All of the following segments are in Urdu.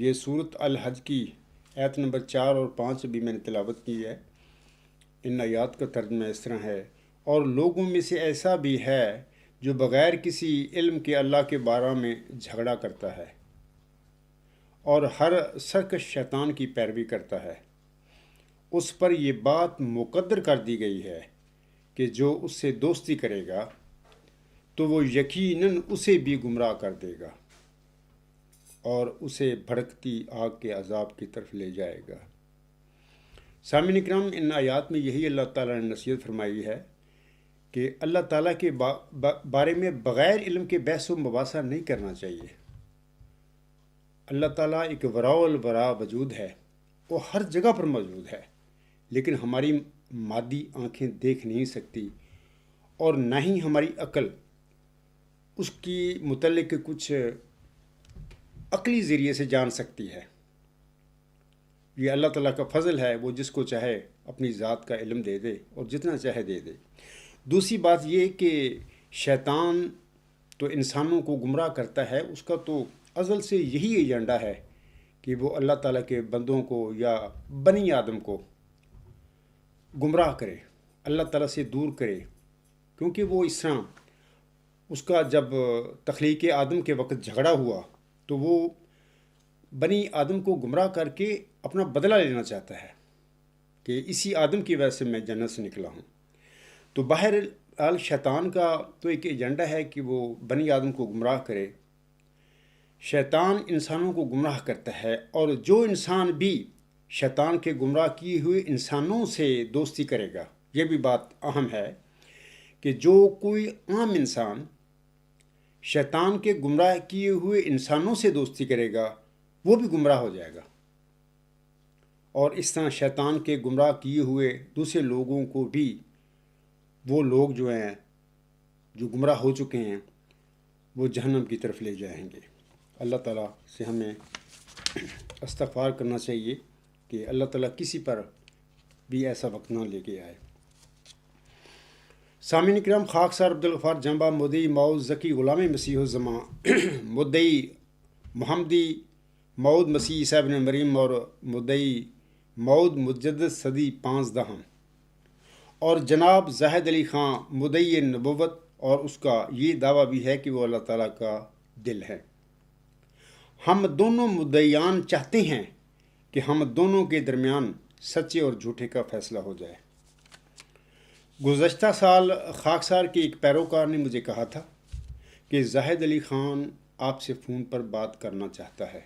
یہ صورت الحج کی آیت نمبر 4 اور 5 بھی میں نے تلاوت کی ہے۔ ان آیات کا ترجمہ اس طرح ہے: اور لوگوں میں سے ایسا بھی ہے جو بغیر کسی علم کے اللہ کے بارے میں جھگڑا کرتا ہے اور ہر سرکش شیطان کی پیروی کرتا ہے۔ اس پر یہ بات مقدر کر دی گئی ہے کہ جو اس سے دوستی کرے گا تو وہ یقیناً اسے بھی گمراہ کر دے گا اور اسے بھڑکتی آگ کے عذاب کی طرف لے جائے گا۔ سامعین اکرام، ان آیات میں یہی اللہ تعالیٰ نے نصیحت فرمائی ہے کہ اللہ تعالیٰ کے بارے میں بغیر علم کے بحث و مباحثہ نہیں کرنا چاہیے۔ اللہ تعالیٰ ایک وراء الورا وجود ہے، وہ ہر جگہ پر موجود ہے، لیکن ہماری مادی آنکھیں دیکھ نہیں سکتی اور نہ ہی ہماری عقل اس کی متعلق کچھ عقلی ذریعے سے جان سکتی ہے۔ یہ اللہ تعالیٰ کا فضل ہے، وہ جس کو چاہے اپنی ذات کا علم دے دے اور جتنا چاہے دے دے۔ دوسری بات یہ کہ شیطان تو انسانوں کو گمراہ کرتا ہے، اس کا تو ازل سے یہی ایجنڈا ہے کہ وہ اللہ تعالیٰ کے بندوں کو یا بنی آدم کو گمراہ کرے، اللہ تعالیٰ سے دور کرے، کیونکہ وہ اس طرح اس کا جب تخلیق آدم کے وقت جھگڑا ہوا تو وہ بنی آدم کو گمراہ کر کے اپنا بدلہ لینا چاہتا ہے کہ اسی آدم کی وجہ سے میں جنت سے نکلا ہوں۔ تو بہرحال شیطان کا تو ایک ایجنڈا ہے کہ وہ بنی آدم کو گمراہ کرے۔ شیطان انسانوں کو گمراہ کرتا ہے، اور جو انسان بھی شیطان کے گمراہ کیے ہوئے انسانوں سے دوستی کرے گا، یہ بھی بات اہم ہے کہ جو کوئی عام انسان شیطان کے گمراہ کیے ہوئے انسانوں سے دوستی کرے گا وہ بھی گمراہ ہو جائے گا، اور اس طرح شیطان کے گمراہ کیے ہوئے دوسرے لوگوں کو بھی وہ لوگ جو ہیں جو گمراہ ہو چکے ہیں وہ جہنم کی طرف لے جائیں گے۔ اللہ تعالیٰ سے ہمیں استغفار کرنا چاہیے کہ اللہ تعالیٰ کسی پر بھی ایسا وقت نہ لے کے آئے۔ سامعین کرام، خاکسار عبدالغفار جنبہ، مدعی معوذ ذکی غلام مسیح الزماں، مدعی محمدی معود مسیح عیسیٰ ابن مریم، اور مدعی معود مجدد صدی 15 اور جناب زاہد علی خان مدعی نبوت، اور اس کا یہ دعویٰ بھی ہے کہ وہ اللہ تعالیٰ کا دل ہے۔ ہم دونوں مدعیان چاہتے ہیں کہ ہم دونوں کے درمیان سچے اور جھوٹے کا فیصلہ ہو جائے۔ گزشتہ سال خاکسار کے ایک پیروکار نے مجھے کہا تھا کہ زاہد علی خان آپ سے فون پر بات کرنا چاہتا ہے۔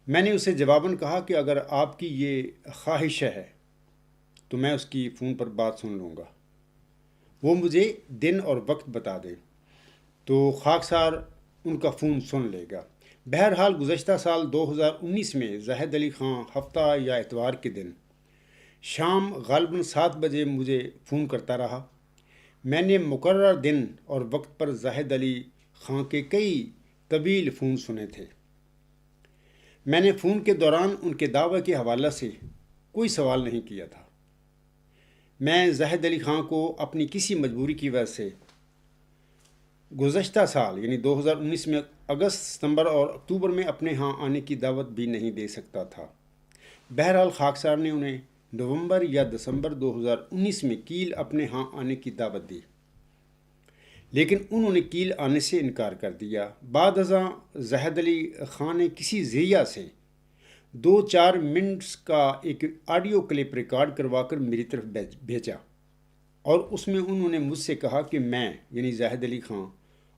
میں نے اسے جواباً کہا کہ اگر آپ کی یہ خواہش ہے تو میں اس کی فون پر بات سن لوں گا، وہ مجھے دن اور وقت بتا دے تو خاکسار ان کا فون سن لے گا۔ بہرحال گزشتہ سال 2019 میں زاہد علی خان ہفتہ یا اتوار کے دن شام غالباً 7 بجے مجھے فون کرتا رہا۔ میں نے مقررہ دن اور وقت پر زاہد علی خان کے کئی طویل فون سنے تھے۔ میں نے فون کے دوران ان کے دعوے کے حوالے سے کوئی سوال نہیں کیا تھا۔ میں زاہد علی خان کو اپنی کسی مجبوری کی وجہ سے گزشتہ سال یعنی 2019 میں اگست، ستمبر اور اکتوبر میں اپنے ہاں آنے کی دعوت بھی نہیں دے سکتا تھا۔ بہرحال خاکسار نے انہیں نومبر یا دسمبر 2019 میں کیل اپنے ہاں آنے کی دعوت دی، لیکن انہوں نے کیل آنے سے انکار کر دیا۔ بعد ازاں زاہد علی خان نے کسی ذریعہ سے 2-4 منٹس کا ایک آڈیو کلپ ریکارڈ کروا کر میری طرف بھیجا، اور اس میں انہوں نے مجھ سے کہا کہ میں یعنی زاہد علی خان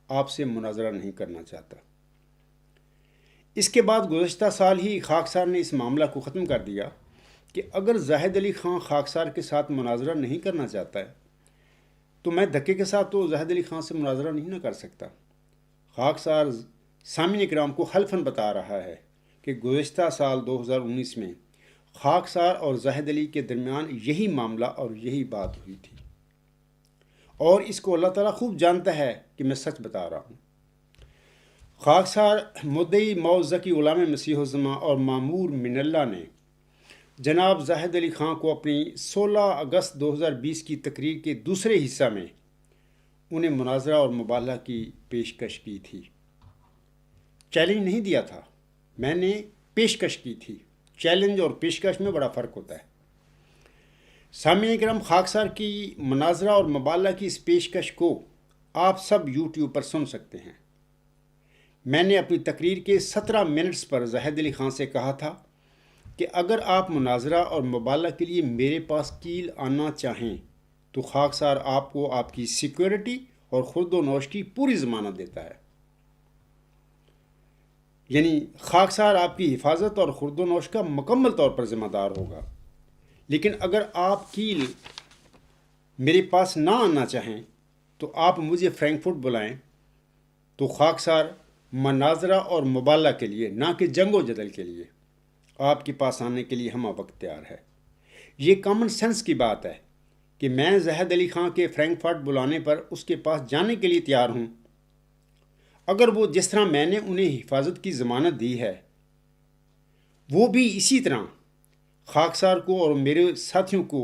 آپ سے مناظرہ نہیں کرنا چاہتا۔ اس کے بعد گزشتہ سال ہی خاکسار نے اس معاملہ کو ختم کر دیا کہ اگر زاہد علی خان خاکسار کے ساتھ مناظرہ نہیں کرنا چاہتا ہے تو میں دھکے کے ساتھ تو زاہد علی خان سے مناظرہ نہیں نہ کر سکتا۔ خاکسار سامعین کرام کو حلفاً بتا رہا ہے کہ گزشتہ سال 2019 میں خاکسار اور زاہد علی کے درمیان یہی معاملہ اور یہی بات ہوئی تھی، اور اس کو اللہ تعالیٰ خوب جانتا ہے کہ میں سچ بتا رہا ہوں۔ خاکسار مدعی معوذ ذکی غلام مسیح الزماں اور معمور من اللہ نے جناب زاہد علی خان کو اپنی 16 اگست 2020 کی تقریر کے دوسرے حصہ میں انہیں مناظرہ اور مباحثہ کی پیشکش کی تھی۔ چیلنج نہیں دیا تھا، میں نے پیشکش کی تھی۔ چیلنج اور پیشکش میں بڑا فرق ہوتا ہے۔ سامعین کرام، خاکسار کی مناظرہ اور مبالغہ کی اس پیشکش کو آپ سب یوٹیوب پر سن سکتے ہیں۔ میں نے اپنی تقریر کے 17 منٹس پر زاہد علی خان سے کہا تھا کہ اگر آپ مناظرہ اور مبالغہ کے لیے میرے پاس کیل آنا چاہیں تو خاکسار آپ کو آپ کی سیکیورٹی اور خرد و نوش کی پوری ضمانت دیتا ہے۔ یعنی خاکسار آپ کی حفاظت اور خرد و نوش کا مکمل طور پر ذمہ دار ہوگا۔ لیکن اگر آپ کیل میرے پاس نہ آنا چاہیں تو آپ مجھے فرینکفرٹ بلائیں، تو خاکسار مناظرہ اور مبالغہ کے لیے، نہ کہ جنگ و جدل کے لیے، آپ کے پاس آنے کے لیے ہم وقت تیار ہے۔ یہ کامن سینس کی بات ہے کہ میں زاہد علی خان کے فرینکفرٹ بلانے پر اس کے پاس جانے کے لیے تیار ہوں، اگر وہ جس طرح میں نے انہیں حفاظت کی ضمانت دی ہے وہ بھی اسی طرح خاکسار کو اور میرے ساتھیوں کو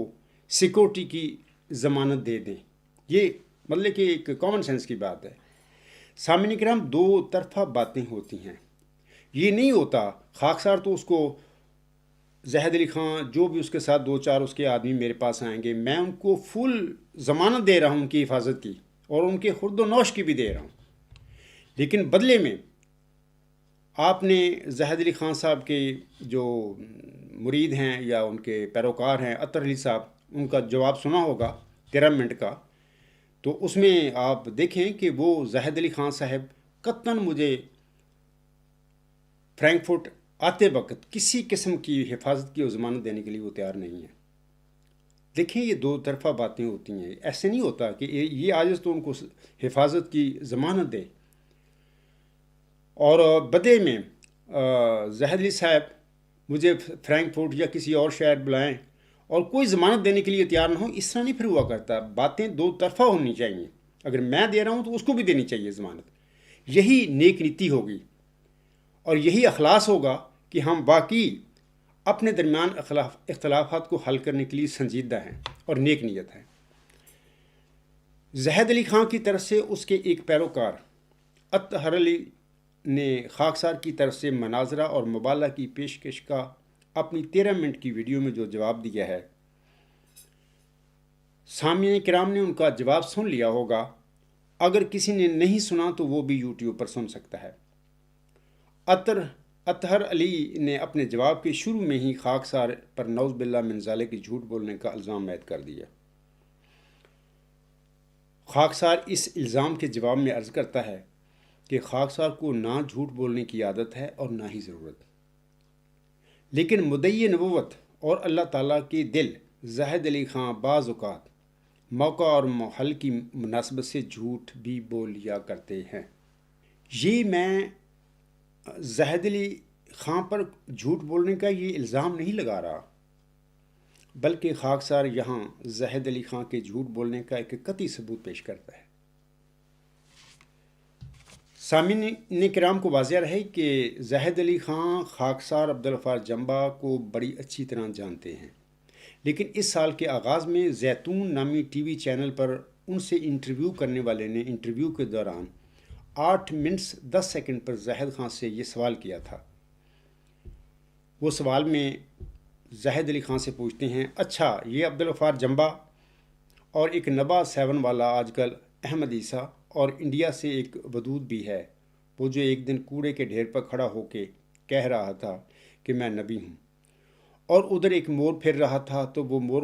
سیکورٹی کی ضمانت دے دیں۔ یہ مطلب کہ ایک کامن سینس کی بات ہے۔ سامعین کرام، دو طرفہ باتیں ہوتی ہیں۔ یہ نہیں ہوتا خاکسار تو اس کو زاہد علی خان جو بھی اس کے ساتھ 2-4 اس کے آدمی میرے پاس آئیں گے، میں ان کو فل ضمانت دے رہا ہوں ان کی حفاظت کی اور ان کے خرد و نوش کی بھی دے رہا ہوں، لیکن بدلے میں آپ نے زاہد علی خان صاحب کے جو مرید ہیں یا ان کے پیروکار ہیں، اطہر علی صاحب، ان کا جواب سنا ہوگا 13 منٹ کا، تو اس میں آپ دیکھیں کہ وہ زاہد علی خان صاحب قطعاً مجھے فرینکفرٹ آتے وقت کسی قسم کی حفاظت کی ضمانت دینے کے لیے وہ تیار نہیں ہے۔ دیکھیں، یہ دو طرفہ باتیں ہوتی ہیں۔ ایسے نہیں ہوتا کہ یہ عاجز تو ان کو حفاظت کی ضمانت دے اور بدے میں زاہد علی صاحب مجھے فرینکفرٹ یا کسی اور شہر بلائیں اور کوئی ضمانت دینے کے لیے تیار نہ ہو۔ اس طرح نہیں پھر ہوا کرتا۔ باتیں دو طرفہ ہونی چاہیے۔ اگر میں دے رہا ہوں تو اس کو بھی دینی چاہیے ضمانت۔ یہی نیک نیتی ہوگی اور یہی اخلاص ہوگا کہ ہم واقعی اپنے درمیان اختلافات کو حل کرنے کے لیے سنجیدہ ہیں اور نیک نیت ہیں۔ زاہد علی خان کی طرف سے اس کے ایک پیروکار اطہر علی نے خاکسار کی طرف سے مناظرہ اور مبالغہ کی پیشکش کا اپنی 13 منٹ کی ویڈیو میں جو جواب دیا ہے، سامعین کرام نے ان کا جواب سن لیا ہوگا۔ اگر کسی نے نہیں سنا تو وہ بھی یوٹیوب پر سن سکتا ہے۔ اطہر علی نے اپنے جواب کے شروع میں ہی خاکسار پر نعوذ باللہ من ذالک کی جھوٹ بولنے کا الزام عائد کر دیا۔ خاکسار اس الزام کے جواب میں عرض کرتا ہے کہ خاکسار کو نہ جھوٹ بولنے کی عادت ہے اور نہ ہی ضرورت، لیکن مدعی نبوت اور اللہ تعالیٰ کے دل زاہد علی خان بعض اوقات موقع اور محل کی مناسبت سے جھوٹ بھی بول لیا کرتے ہیں۔ یہ میں زاہد علی خان پر جھوٹ بولنے کا یہ الزام نہیں لگا رہا، بلکہ خاکسار یہاں زاہد علی خان کے جھوٹ بولنے کا ایک قطعی ثبوت پیش کرتا ہے۔ سامعین کرام کو واضح رہے کہ زاہد علی خان خاکسار عبدالغفار جمبا کو بڑی اچھی طرح جانتے ہیں، لیکن اس سال کے آغاز میں زیتون نامی ٹی وی چینل پر ان سے انٹرویو کرنے والے نے انٹرویو کے دوران 8 منٹس 10 سیکنڈ پر زاہد خان سے یہ سوال کیا تھا۔ وہ سوال میں زاہد علی خان سے پوچھتے ہیں، اچھا یہ عبدالغفار جمبا اور ایک نبا 7 والا آج کل احمد عیسیٰ اور انڈیا سے ایک ودود بھی ہے، وہ جو ایک دن کوڑے کے ڈھیر پر کھڑا ہو کے کہہ رہا تھا کہ میں نبی ہوں، اور ادھر ایک مور پھر رہا تھا تو وہ مور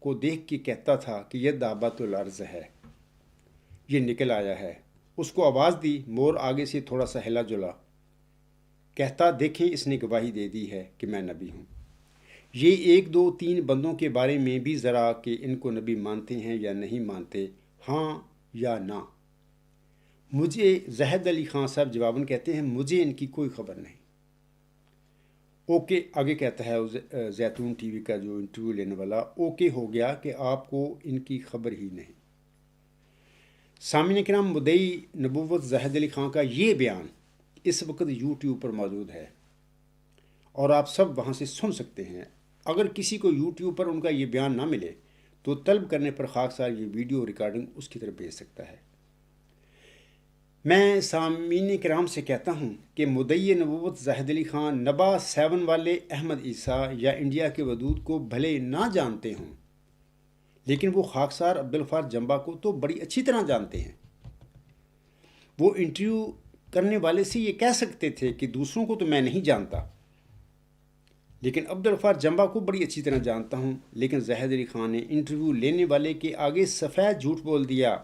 کو دیکھ کے کہتا تھا کہ یہ دابۃ الارض ہے، یہ نکل آیا ہے۔ اس کو آواز دی، مور آگے سے تھوڑا سا ہلا جلا، کہتا دیکھیں اس نے گواہی دے دی ہے کہ میں نبی ہوں۔ یہ 1 2 3 بندوں کے بارے میں بھی ذرا کہ ان کو نبی مانتے ہیں یا نہیں مانتے، ہاں یا نہ۔ مجھے زاہد علی خان صاحب جواباً کہتے ہیں مجھے ان کی کوئی خبر نہیں۔ اوکے، آگے کہتا ہے زیتون ٹی وی کا جو انٹرویو لینے والا، اوکے ہو گیا کہ آپ کو ان کی خبر ہی نہیں۔ سامعین کرام، مدعی نبوت زاہد علی خان کا یہ بیان اس وقت یوٹیوب پر موجود ہے اور آپ سب وہاں سے سن سکتے ہیں۔ اگر کسی کو یوٹیوب پر ان کا یہ بیان نہ ملے تو طلب کرنے پر خاکسار یہ ویڈیو ریکارڈنگ اس کی طرف بھیج سکتا ہے۔ میں سامعین کرام سے کہتا ہوں کہ مدعی نبوت زاہد علی خان نبا 7 والے احمد عیسیٰ یا انڈیا کے ودود کو بھلے نہ جانتے ہوں، لیکن وہ خاکسار عبدالغفار جمبا کو تو بڑی اچھی طرح جانتے ہیں۔ وہ انٹرویو کرنے والے سے یہ کہہ سکتے تھے کہ دوسروں کو تو میں نہیں جانتا، لیکن عبدالغفار جمبا کو بڑی اچھی طرح جانتا ہوں، لیکن زاہد علی خان نے انٹرویو لینے والے کے آگے سفید جھوٹ بول دیا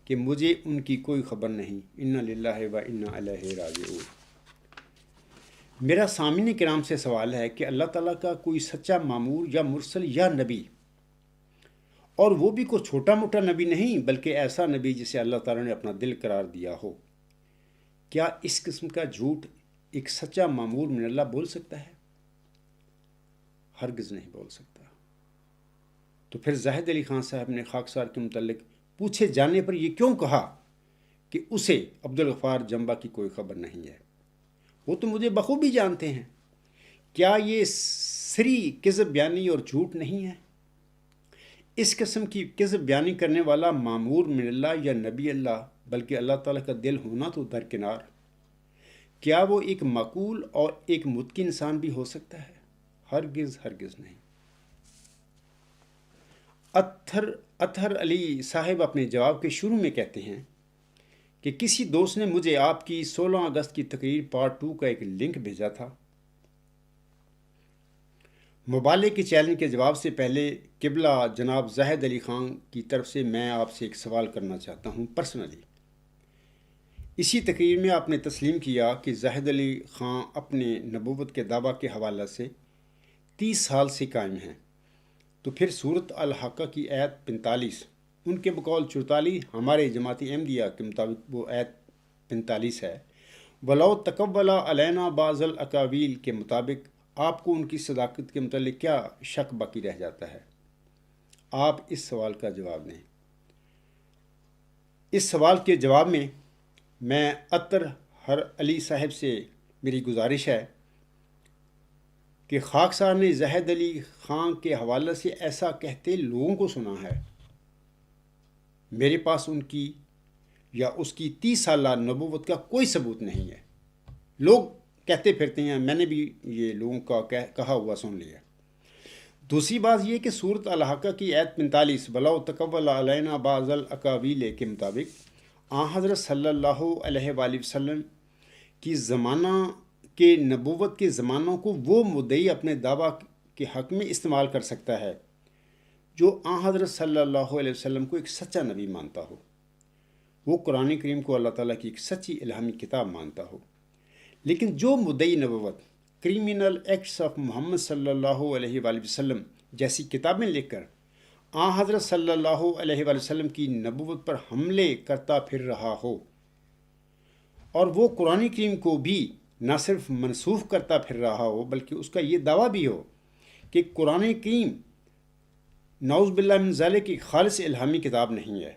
کہ مجھے ان کی کوئی خبر نہیں۔ انا للہ و انا الیہ راجعون۔ میرا سامعین کرام سے سوال ہے کہ اللہ تعالیٰ کا کوئی سچا مامور یا مرسل یا نبی، اور وہ بھی کوئی چھوٹا موٹا نبی نہیں بلکہ ایسا نبی جسے اللہ تعالیٰ نے اپنا دل قرار دیا ہو، کیا اس قسم کا جھوٹ ایک سچا مامور من اللہ بول سکتا ہے؟ ہرگز نہیں بول سکتا۔ تو پھر زاہد علی خان صاحب نے خاکسار کے متعلق پوچھے جانے پر یہ کیوں کہا کہ اسے عبدالغفار جمبا کی کوئی خبر نہیں ہے؟ وہ تو مجھے بخوبی جانتے ہیں۔ کیا یہ سری کذب بیانی اور جھوٹ نہیں ہے؟ اس قسم کی کذب بیانی کرنے والا مامور من اللہ یا نبی اللہ بلکہ اللہ تعالیٰ کا دل ہونا تو درکنار، کیا وہ ایک معقول اور ایک متقی انسان بھی ہو سکتا ہے؟ ہرگز ہرگز نہیں۔ اطہر علی صاحب اپنے جواب کے شروع میں کہتے ہیں کہ کسی دوست نے مجھے آپ کی 16 اگست کی تقریر پارٹ 2 کا ایک لنک بھیجا تھا۔ مبالغے کے چیلنج کے جواب سے پہلے قبلہ جناب زاہد علی خان کی طرف سے میں آپ سے ایک سوال کرنا چاہتا ہوں پرسنلی۔ اسی تقریر میں آپ نے تسلیم کیا کہ زاہد علی خان اپنے نبوت کے دعویٰ کے حوالہ سے 30 سال سے قائم ہیں، تو پھر سورۃ الحاقہ کی آیت 45، ان کے بقول 44، ہمارے جماعتی احمدیہ کے مطابق وہ آیت 45 ہے، وَلَوْ تَقَوَّلَ عَلَيْنَا بَعْضَ الْأَقَاوِيلِ کے مطابق آپ کو ان کی صداقت کے متعلق کیا شک باقی رہ جاتا ہے؟ آپ اس سوال کا جواب دیں۔ اس سوال کے جواب میں اطہر علی صاحب سے میری گزارش ہے کہ خاکسار نے زاہد علی خان کے حوالے سے ایسا کہتے لوگوں کو سنا ہے۔ میرے پاس ان کی یا اس کی 30 سالہ نبوت کا کوئی ثبوت نہیں ہے۔ لوگ کہتے پھرتے ہیں، میں نے بھی یہ لوگوں کا کہا ہوا سن لیا۔ دوسری بات یہ کہ سورۃ الحاقہ کی آیت 45 وَلَوْ تَقَوَّلَ عَلَيْنَا بَعْضَ الْأَقَاوِيلِ کے مطابق حضرت صلی اللہ علیہ وآلہ وسلم کی زمانہ کے نبوت کے زمانوں کو وہ مدعی اپنے دعویٰ کے حق میں استعمال کر سکتا ہے جو حضرت صلی اللہ علیہ وسلم کو ایک سچا نبی مانتا ہو، وہ قرآن کریم کو اللہ تعالیٰ کی ایک سچی الہامی کتاب مانتا ہو۔ لیکن جو مدعی نبوت کریمنل ایکٹس آف محمد صلی اللہ علیہ وآلہ وسلم جیسی کتابیں لکھ کر حضرت صلی اللہ علیہ وآلہ وسلم کی نبوت پر حملے کرتا پھر رہا ہو، اور وہ قرآن کریم کو بھی نہ صرف منسوخ کرتا پھر رہا ہو بلکہ اس کا یہ دعویٰ بھی ہو کہ قرآن کریم نعوذ باللہ من ذالک کی خالص الہامی کتاب نہیں ہے،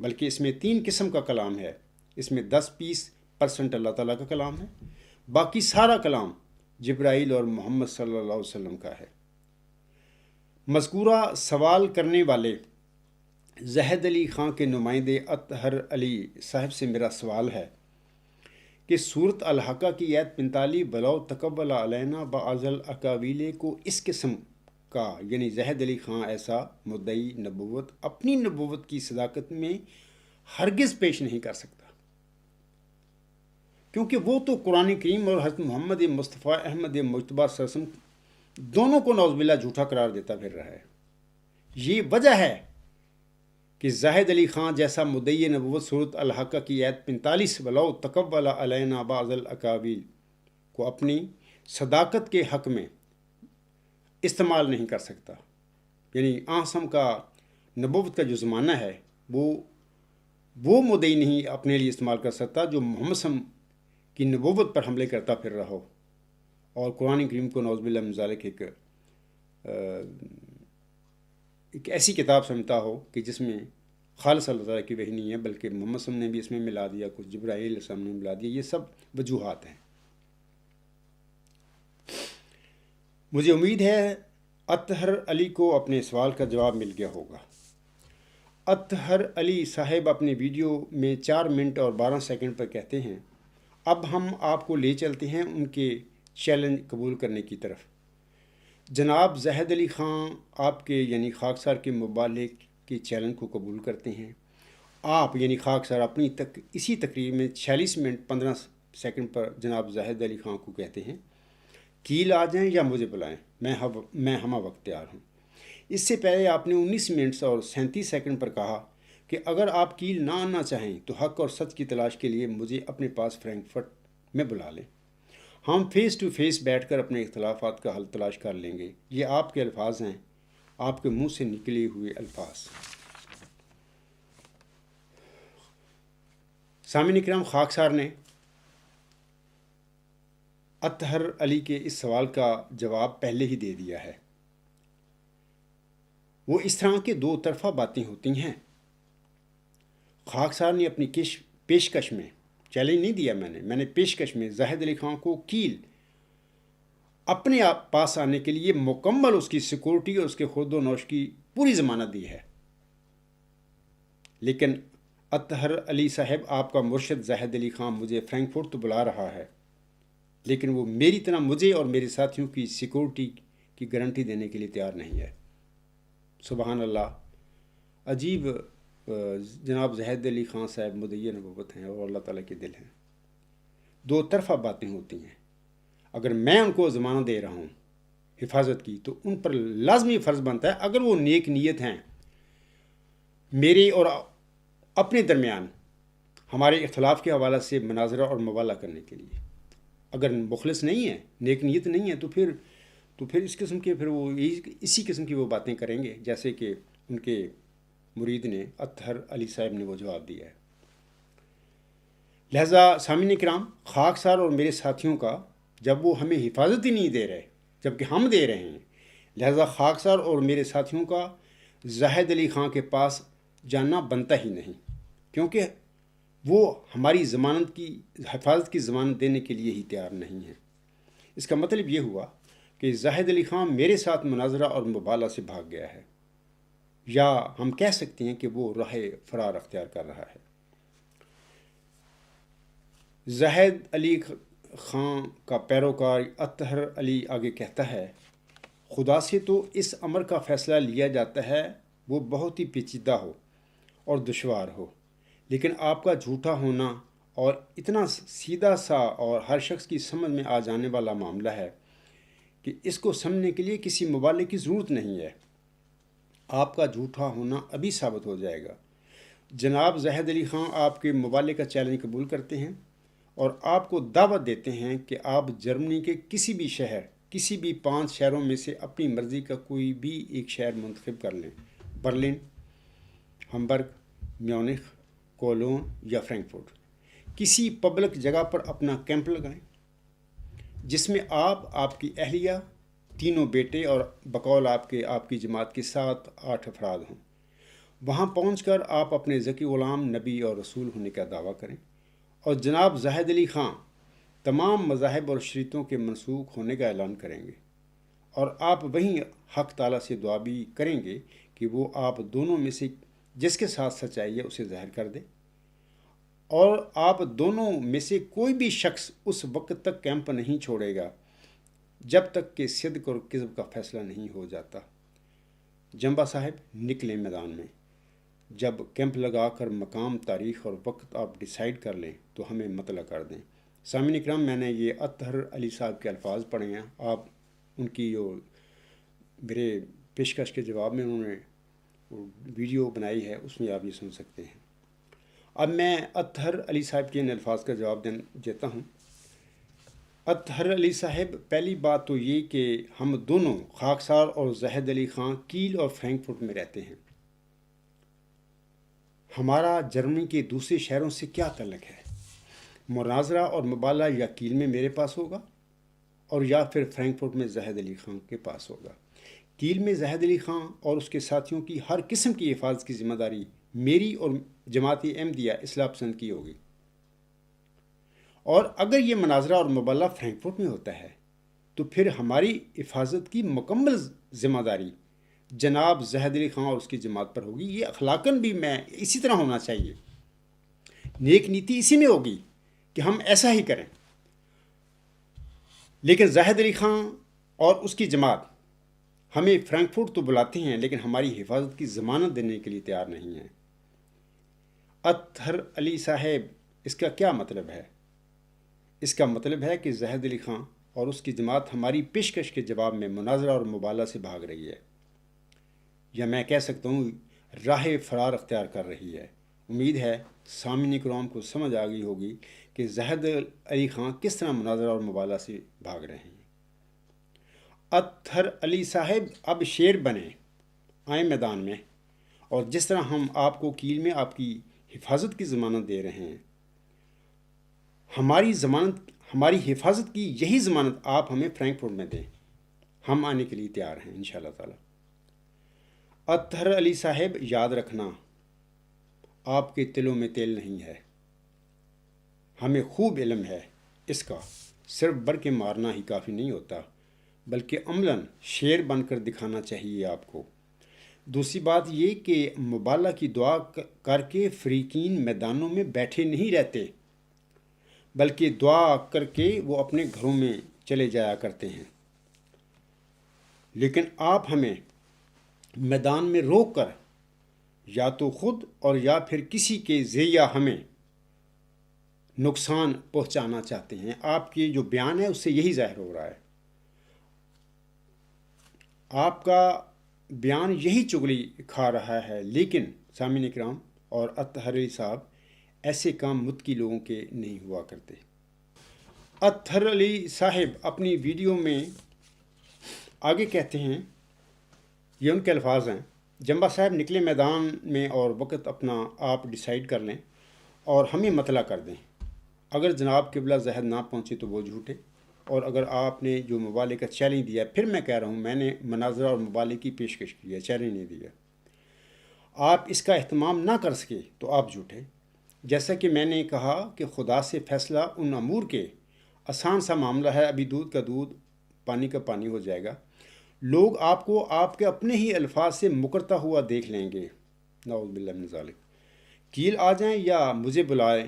بلکہ اس میں 3 قسم کا کلام ہے۔ اس میں 10% اللہ تعالیٰ کا کلام ہے، باقی سارا کلام جبرائیل اور محمد صلی اللہ علیہ وسلم کا ہے۔ مذکورہ سوال کرنے والے زاہد علی خان کے نمائندے اطہر علی صاحب سے میرا سوال ہے کہ سورۃ الحاقہ کی آیت 45 وَلَوْ تَقَوَّلَ عَلَيْنَا بَعْضَ الْأَقَاوِيلِ کو اس قسم کا، یعنی زاہد علی خان ایسا مدعی نبوت اپنی نبوت کی صداقت میں ہرگز پیش نہیں کر سکتا، کیونکہ وہ تو قرآن کریم اور حضرت محمد مصطفیٰ احمد مجتبیٰ صلی اللہ علیہ وسلم دونوں کو نعوذ باللہ جھوٹا قرار دیتا پھر رہا ہے۔ یہ وجہ ہے کہ زاہد علی خان جیسا مدعی نبوت سورۃ الحاقہ کی آیت 45 وَلَوْ تَقَوَّلَ عَلَيْنَا بَعْضَ الْأَقَاوِيلِ کو اپنی صداقت کے حق میں استعمال نہیں کر سکتا۔ یعنی آسم کا نبوت کا جو زمانہ ہے وہ مدعی نہیں اپنے لیے استعمال کر سکتا جو محمد صلی اللہ علیہ وسلم کی نبوت پر حملے کرتا پھر رہا ہو اور قرآن کریم کو نعوذ باللہ من ذالک ایک ایسی کتاب سمجھتا ہو کہ جس میں خالص اللہ تعالیٰ کی وحی نہیں ہے بلکہ محمد صلی اللہ علیہ وسلم نے بھی اس میں ملا دیا، کچھ جبرائیل علیہ السلام نے ملا دیا۔ یہ سب وجوہات ہیں۔ مجھے امید ہے اطہر علی کو اپنے سوال کا جواب مل گیا ہوگا۔ اطہر علی صاحب اپنے ویڈیو میں 4 منٹ اور 12 سیکنڈ پر کہتے ہیں، اب ہم آپ کو لے چلتے ہیں ان کے چیلنج قبول کرنے کی طرف۔ جناب زاہد علی خان آپ کے یعنی خاکسار کے مبالغ کے چیلنج کو قبول کرتے ہیں۔ آپ یعنی خاکسار اپنی اسی تقریر میں 46 منٹ 15 سیکنڈ پر جناب زاہد علی خان کو کہتے ہیں، کیل آ جائیں یا مجھے بلائیں، میں ہمہ وقت تیار ہوں۔ اس سے پہلے آپ نے 19 منٹ اور 37 سیکنڈ پر کہا کہ اگر آپ کیل نہ آنا چاہیں تو حق اور سچ کی تلاش کے لیے مجھے اپنے پاس فرینکفرٹ میں بلا لیں، ہم فیس ٹو فیس بیٹھ کر اپنے اختلافات کا حل تلاش کر لیں گے۔ یہ آپ کے الفاظ ہیں، آپ کے منہ سے نکلے ہوئے الفاظ۔ سامعین کرام، خاکسار نے اطہر علی کے اس سوال کا جواب پہلے ہی دے دیا ہے۔ وہ اس طرح کے دو طرفہ باتیں ہوتی ہیں۔ خاکسار نے اپنی پیشکش میں، چیلنج نہیں دیا میں نے پیشکش میں زاہد علی خان کو کیل اپنے پاس آنے کے لیے مکمل اس کی سیکورٹی اور اس کے خود و نوش کی پوری ضمانت دی ہے، لیکن اطہر علی صاحب، آپ کا مرشد زاہد علی خان مجھے فرینکفرٹ تو بلا رہا ہے، لیکن وہ میری طرح مجھے اور میرے ساتھیوں کی سیکورٹی کی گارنٹی دینے کے لیے تیار نہیں ہے۔ سبحان اللہ، عجیب جناب زاہد علی خان صاحب مدعی نبوت ہیں اور اللہ تعالیٰ کے دل ہیں۔ دو طرفہ باتیں ہوتی ہیں۔ اگر میں ان کو ضمانت دے رہا ہوں حفاظت کی تو ان پر لازمی فرض بنتا ہے، اگر وہ نیک نیت ہیں میرے اور اپنے درمیان ہمارے اختلاف کے حوالے سے مناظرہ اور مبالغہ کرنے کے لیے، اگر مخلص نہیں ہے، نیک نیت نہیں ہے، تو پھر اس قسم کے وہ اسی قسم کی وہ باتیں کریں گے جیسے کہ ان کے مرید نے اطہر علی صاحب نے وہ جواب دیا ہے۔ لہٰذا سامعین کرام، خاکسار اور میرے ساتھیوں کا جب وہ ہمیں حفاظت ہی نہیں دے رہے جبکہ ہم دے رہے ہیں، لہٰذا خاکسار اور میرے ساتھیوں کا زاہد علی خان کے پاس جانا بنتا ہی نہیں، کیونکہ وہ ہماری ضمانت کی حفاظت کی ضمانت دینے کے لیے ہی تیار نہیں ہے۔ اس کا مطلب یہ ہوا کہ زاہد علی خان میرے ساتھ مناظرہ اور مبالغہ سے بھاگ گیا ہے، یا ہم کہہ سکتے ہیں کہ وہ راہ فرار اختیار کر رہا ہے۔ زاہد علی خان کا پیروکار اطہر علی آگے کہتا ہے، خدا سے تو اس امر کا فیصلہ لیا جاتا ہے وہ بہت ہی پیچیدہ ہو اور دشوار ہو، لیکن آپ کا جھوٹا ہونا اور اتنا سیدھا سا اور ہر شخص کی سمجھ میں آ جانے والا معاملہ ہے کہ اس کو سمجھنے کے لیے کسی مبالغے کی ضرورت نہیں ہے۔ آپ کا جھوٹا ہونا ابھی ثابت ہو جائے گا۔ جناب زاہد علی خان آپ کے مبالغے کا چیلنج قبول کرتے ہیں اور آپ کو دعوت دیتے ہیں کہ آپ جرمنی کے کسی بھی شہر، کسی بھی 5 شہروں میں سے اپنی مرضی کا کوئی بھی ایک شہر منتخب کر لیں، برلن، ہمبرگ، میونخ، کولون یا فرینکفرٹ۔ کسی پبلک جگہ پر اپنا کیمپ لگائیں جس میں آپ کی اہلیہ، تینوں بیٹے اور بقول آپ کی جماعت کے 7-8 افراد ہوں۔ وہاں پہنچ کر آپ اپنے ذکی غلام، نبی اور رسول ہونے کا دعویٰ کریں، اور جناب زاہد علی خان تمام مذاہب اور شریعتوں کے منسوخ ہونے کا اعلان کریں گے، اور آپ وہیں حق تعالیٰ سے دعا بھی کریں گے کہ وہ آپ دونوں میں سے جس کے ساتھ سچائی ہے اسے ظاہر کر دے، اور آپ دونوں میں سے کوئی بھی شخص اس وقت تک کیمپ نہیں چھوڑے گا جب تک کہ صدق اور کذب کا فیصلہ نہیں ہو جاتا۔ جنبا صاحب نکلیں میدان میں، جب کیمپ لگا کر مقام، تاریخ اور وقت آپ ڈیسائیڈ کر لیں تو ہمیں مطلع کر دیں۔ سامعین کرام، میں نے یہ اطہر علی صاحب کے الفاظ پڑھے ہیں، آپ ان کی جو میرے پیشکش کے جواب میں انہوں نے ویڈیو بنائی ہے اس میں آپ یہ سن سکتے ہیں۔ اب میں اطہر علی صاحب کے ان الفاظ کا جواب دیتا ہوں۔ اطہر علی صاحب، پہلی بات تو یہ کہ ہم دونوں خاکسار اور زاہد علی خان کیل اور فرینکفرٹ میں رہتے ہیں۔ ہمارا جرمنی کے دوسرے شہروں سے کیا تعلق ہے؟ مناظرہ اور مبالغہ یا کیل میں میرے پاس ہوگا اور یا پھر فرینکفرٹ میں زاہد علی خان کے پاس ہوگا۔ کیل میں زاہد علی خان اور اس کے ساتھیوں کی ہر قسم کی حفاظت کی ذمہ داری میری اور جماعت احمدیہ اصلاح پسند کی ہوگی، اور اگر یہ مناظرہ اور مبالغہ فرینکفرٹ میں ہوتا ہے تو پھر ہماری حفاظت کی مکمل ذمہ داری جناب زاہد علی خان اور اس کی جماعت پر ہوگی۔ یہ اخلاقاً بھی میں اسی طرح ہونا چاہیے، نیک نیتی اسی میں ہوگی کہ ہم ایسا ہی کریں۔ لیکن زاہد علی خان اور اس کی جماعت ہمیں فرینکفرٹ تو بلاتے ہیں لیکن ہماری حفاظت کی ضمانت دینے کے لیے تیار نہیں ہیں۔ اطہر علی صاحب، اس کا کیا مطلب ہے؟ اس کا مطلب ہے کہ زاہد علی خان اور اس کی جماعت ہماری پیشکش کے جواب میں مناظرہ اور مبالغہ سے بھاگ رہی ہے، یا میں کہہ سکتا ہوں راہ فرار اختیار کر رہی ہے۔ امید ہے سامعین کرام کو سمجھ آ گئی ہوگی کہ زاہد علی خان کس طرح مناظرہ اور مبالغہ سے بھاگ رہے ہیں۔ اطہر علی صاحب، اب شیر بنیں، آئیں میدان میں، اور جس طرح ہم آپ کو کیل میں آپ کی حفاظت کی ضمانت دے رہے ہیں، ہماری حفاظت کی یہی ضمانت آپ ہمیں فرینکفرٹ میں دیں، ہم آنے کے لیے تیار ہیں انشاءاللہ تعالی۔ اطہر علی صاحب، یاد رکھنا آپ کے تلوں میں تیل نہیں ہے، ہمیں خوب علم ہے اس کا، صرف بر کے مارنا ہی کافی نہیں ہوتا بلکہ عملاً شیر بن کر دکھانا چاہیے آپ کو۔ دوسری بات یہ کہ مبالغہ کی دعا کر کے فریقین میدانوں میں بیٹھے نہیں رہتے، بلکہ دعا کر کے وہ اپنے گھروں میں چلے جایا کرتے ہیں۔ لیکن آپ ہمیں میدان میں روک کر یا تو خود اور یا پھر کسی کے ذریعہ ہمیں نقصان پہنچانا چاہتے ہیں۔ آپ کی جو بیان ہے اس سے یہی ظاہر ہو رہا ہے، آپ کا بیان یہی چغلی کھا رہا ہے۔ لیکن سامعین کرام اور اطہر علی صاحب، ایسے کام متقی لوگوں کے نہیں ہوا کرتے۔ اطہر علی صاحب اپنی ویڈیو میں آگے کہتے ہیں، یہ ان کے الفاظ ہیں، جمبا صاحب نکلے میدان میں اور وقت اپنا آپ ڈیسائیڈ کر لیں اور ہمیں مطلع کر دیں۔ اگر جناب قبلہ زاہد نہ پہنچے تو وہ جھوٹے، اور اگر آپ نے جو مبالغے کا چیلنج دیا، پھر میں کہہ رہا ہوں میں نے مناظرہ اور مبالغے کی پیشکش کی ہے، چیلنج نہیں دیا، آپ اس کا اہتمام نہ کر سکے تو آپ جھوٹے۔ جیسا کہ میں نے کہا کہ خدا سے فیصلہ ان امور کے آسان سا معاملہ ہے، ابھی دودھ کا دودھ پانی کا پانی ہو جائے گا۔ لوگ آپ کو آپ کے اپنے ہی الفاظ سے مکرتا ہوا دیکھ لیں گے، نعوذ باللہ من ذالک۔ کیل آ جائیں یا مجھے بلائیں،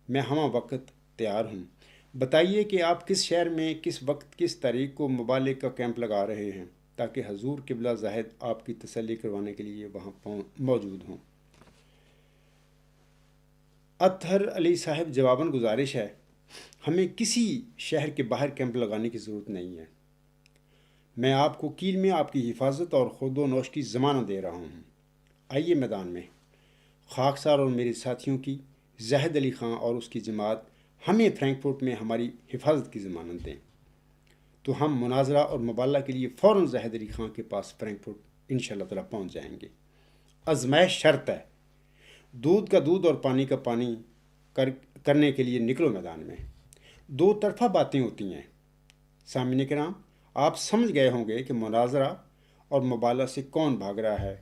میں ہمہ وقت تیار ہوں۔ بتائیے کہ آپ کس شہر میں کس وقت کس تاریخ کو مبالغے کا کیمپ لگا رہے ہیں تاکہ حضور قبلہ زاہد آپ کی تسلی کروانے کے لیے وہاں موجود ہوں۔ اطہر علی صاحب، جواباً گزارش ہے، ہمیں کسی شہر کے باہر کیمپ لگانے کی ضرورت نہیں ہے۔ میں آپ کو کیل میں آپ کی حفاظت اور خود و نوش کی ضمانت دے رہا ہوں۔ آئیے میدان میں، خاکسار اور میرے ساتھیوں کی، زاہد علی خان اور اس کی جماعت ہمیں فرینکفرٹ میں ہماری حفاظت کی ضمانت دیں تو ہم مناظرہ اور مبالغہ کے لیے فوراً زاہد علی خان کے پاس فرینکفرٹ انشاءاللہ تعالیٰ پہنچ جائیں گے۔ آزمائش شرط ہے، دودھ کا دودھ اور پانی کا پانی کرنے کے لیے نکلو میدان میں۔ دو طرفہ باتیں ہوتی ہیں۔ سامعین کرام، آپ سمجھ گئے ہوں گے کہ مناظرہ اور مبالغہ سے کون بھاگ رہا ہے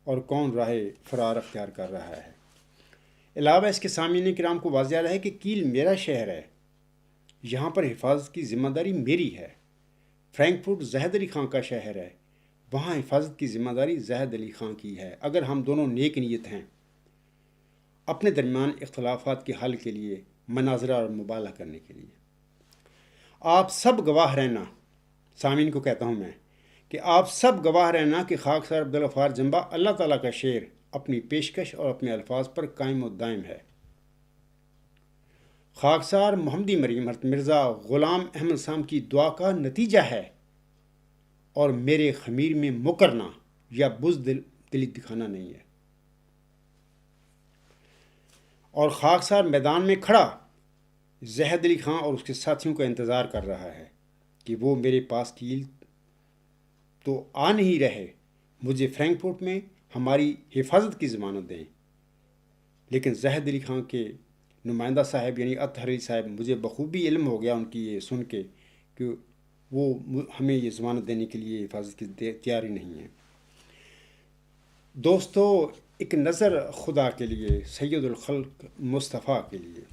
اور کون راہ فرار اختیار کر رہا ہے۔ علاوہ اس کے سامعین کرام کو واضح رہے کہ کیل میرا شہر ہے، یہاں پر حفاظت کی ذمہ داری میری ہے۔ فرینکفرٹ زاہد علی خان کا شہر ہے، وہاں حفاظت کی ذمہ داری زاہد علی خان کی ہے۔ اگر ہم دونوں نیک نیت ہیں اپنے درمیان اختلافات کے حل کے لیے، مناظرہ اور مبالغہ کرنے کے لیے، آپ سب گواہ رہنا، سامعین کو کہتا ہوں میں کہ آپ سب گواہ رہنا کہ خاکسار عبدالغفار جمبا اللہ تعالیٰ کا شعر اپنی پیشکش اور اپنے الفاظ پر قائم و دائم ہے۔ خاکسار محمدی مرزا غلام احمد صاحب کی دعا کا نتیجہ ہے، اور میرے خمیر میں مکرنا یا بزدلی دکھانا نہیں ہے۔ اور خاکسار میدان میں کھڑا زاہد علی خان اور اس کے ساتھیوں کا انتظار کر رہا ہے کہ وہ میرے پاس کیل تو آ نہیں رہے، مجھے فرینکفرٹ میں ہماری حفاظت کی ضمانت دیں۔ لیکن زاہد علی خان کے نمائندہ صاحب یعنی اطہر علی صاحب، مجھے بخوبی علم ہو گیا ان کی یہ سن کے کہ وہ ہمیں یہ ضمانت دینے کے لیے حفاظت کی تیاری نہیں ہے۔ دوستو، ایک نظر خدا کے لیے، سید الخلق مصطفیٰ کے لیے۔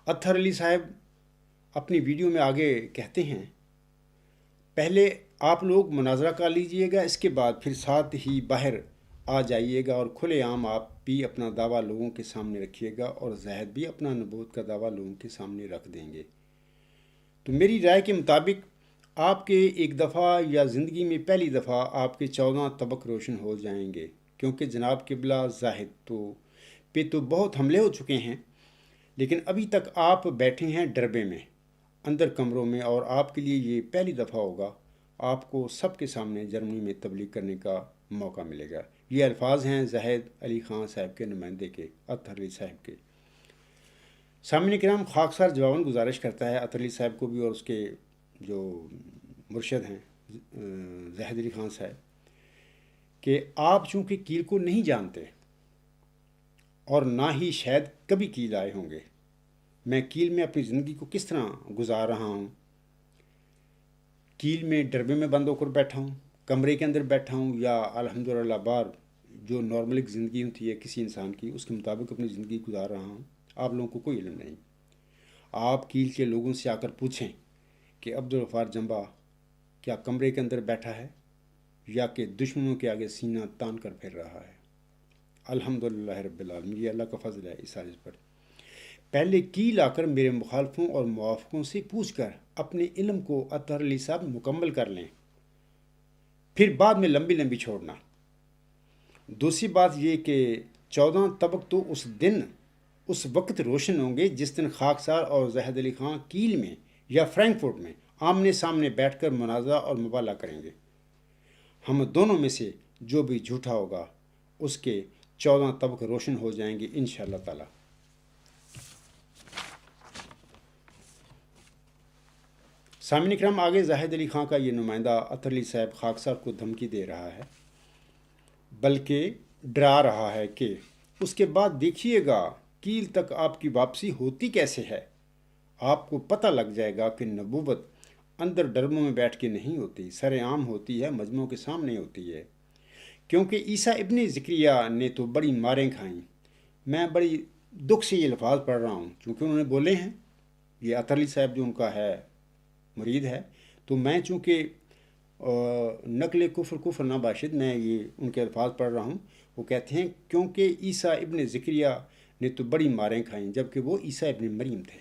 اطہر علی صاحب اپنی ویڈیو میں آگے کہتے ہیں، پہلے آپ لوگ مناظرہ کر لیجئے گا، اس کے بعد پھر ساتھ ہی باہر آ جائیے گا اور کھلے عام آپ بھی اپنا دعویٰ لوگوں کے سامنے رکھیے گا اور زاہد بھی اپنا نبوت کا دعویٰ لوگوں کے سامنے رکھ دیں گے۔ تو میری رائے کے مطابق آپ کے ایک دفعہ یا زندگی میں پہلی دفعہ آپ کے 14 طبق روشن ہو جائیں گے، کیونکہ جناب قبلہ زاہد تو بہت حملے ہو چکے ہیں، لیکن ابھی تک آپ بیٹھے ہیں ڈربے میں، اندر کمروں میں، اور آپ کے لیے یہ پہلی دفعہ ہوگا آپ کو سب کے سامنے جرمنی میں تبلیغ کرنے کا موقع ملے گا۔ یہ الفاظ ہیں زاہد علی خان صاحب کے نمائندے کے، اطہر علی صاحب کے۔ سامعین کرام، خاکسار جواباً گزارش کرتا ہے اطہر علی صاحب کو بھی اور اس کے جو مرشد ہیں زاہد علی خان صاحب، کہ آپ چونکہ کیل کو نہیں جانتے اور نہ ہی شاید کبھی کیل آئے ہوں گے، میں کیل میں اپنی زندگی کو کس طرح گزار رہا ہوں، کیل میں ڈربے میں بند ہو کر بیٹھا ہوں، کمرے کے اندر بیٹھا ہوں، یا الحمدللہ بار جو نارمل ایک زندگی ہوتی ہے کسی انسان کی، اس کے مطابق اپنی زندگی گزار رہا ہوں، آپ لوگوں کو کوئی علم نہیں۔ آپ کیل کے لوگوں سے آ کر پوچھیں کہ عبدالغفار جنبا کیا کمرے کے اندر بیٹھا ہے یا کہ دشمنوں کے آگے سینہ تان کر پھر رہا ہے۔ الحمدللہ رب العالمین، یہ اللہ کا فضل ہے اس حادث پر۔ پہلے کیل آ کر میرے مخالفوں اور موافقوں سے پوچھ کر اپنے علم کو اطہر علی صاحب مکمل کر لیں، پھر بعد میں لمبی لمبی چھوڑنا۔ دوسری بات یہ کہ 14 طبق تو اس وقت روشن ہوں گے جس دن خاکسار اور زاہد علی خان کیل میں یا فرینکفرٹ میں آمنے سامنے بیٹھ کر مناظرہ اور مباحثہ کریں گے۔ ہم دونوں میں سے جو بھی جھوٹا ہوگا اس کے 14 طبق روشن ہو جائیں گے انشاءاللہ تعالی۔ سامعین اکرام، آگے زاہد علی خان کا یہ نمائندہ اطہر علی صاحب خاکسار کو دھمکی دے رہا ہے، بلکہ ڈرا رہا ہے کہ اس کے بعد دیکھیے گا کیل تک آپ کی واپسی ہوتی کیسے ہے۔ آپ کو پتہ لگ جائے گا کہ نبوت اندر ڈرموں میں بیٹھ کے نہیں ہوتی، سر عام ہوتی ہے، مجموعوں کے سامنے ہوتی ہے۔ کیونکہ عیسیٰ ابن زکریا نے تو بڑی ماریں کھائیں۔ میں بڑی دکھ سے یہ الفاظ پڑھ رہا ہوں چونکہ انہوں نے بولے ہیں، یہ اطہر علی صاحب جو ان کا ہے مرید ہے، تو میں چونکہ نقل کفر نہ باشد، میں یہ ان کے الفاظ پڑھ رہا ہوں۔ وہ کہتے ہیں کیونکہ عیسیٰ ابن زکریا نے تو بڑی ماریں کھائیں، جبکہ وہ عیسیٰ ابن مریم تھے،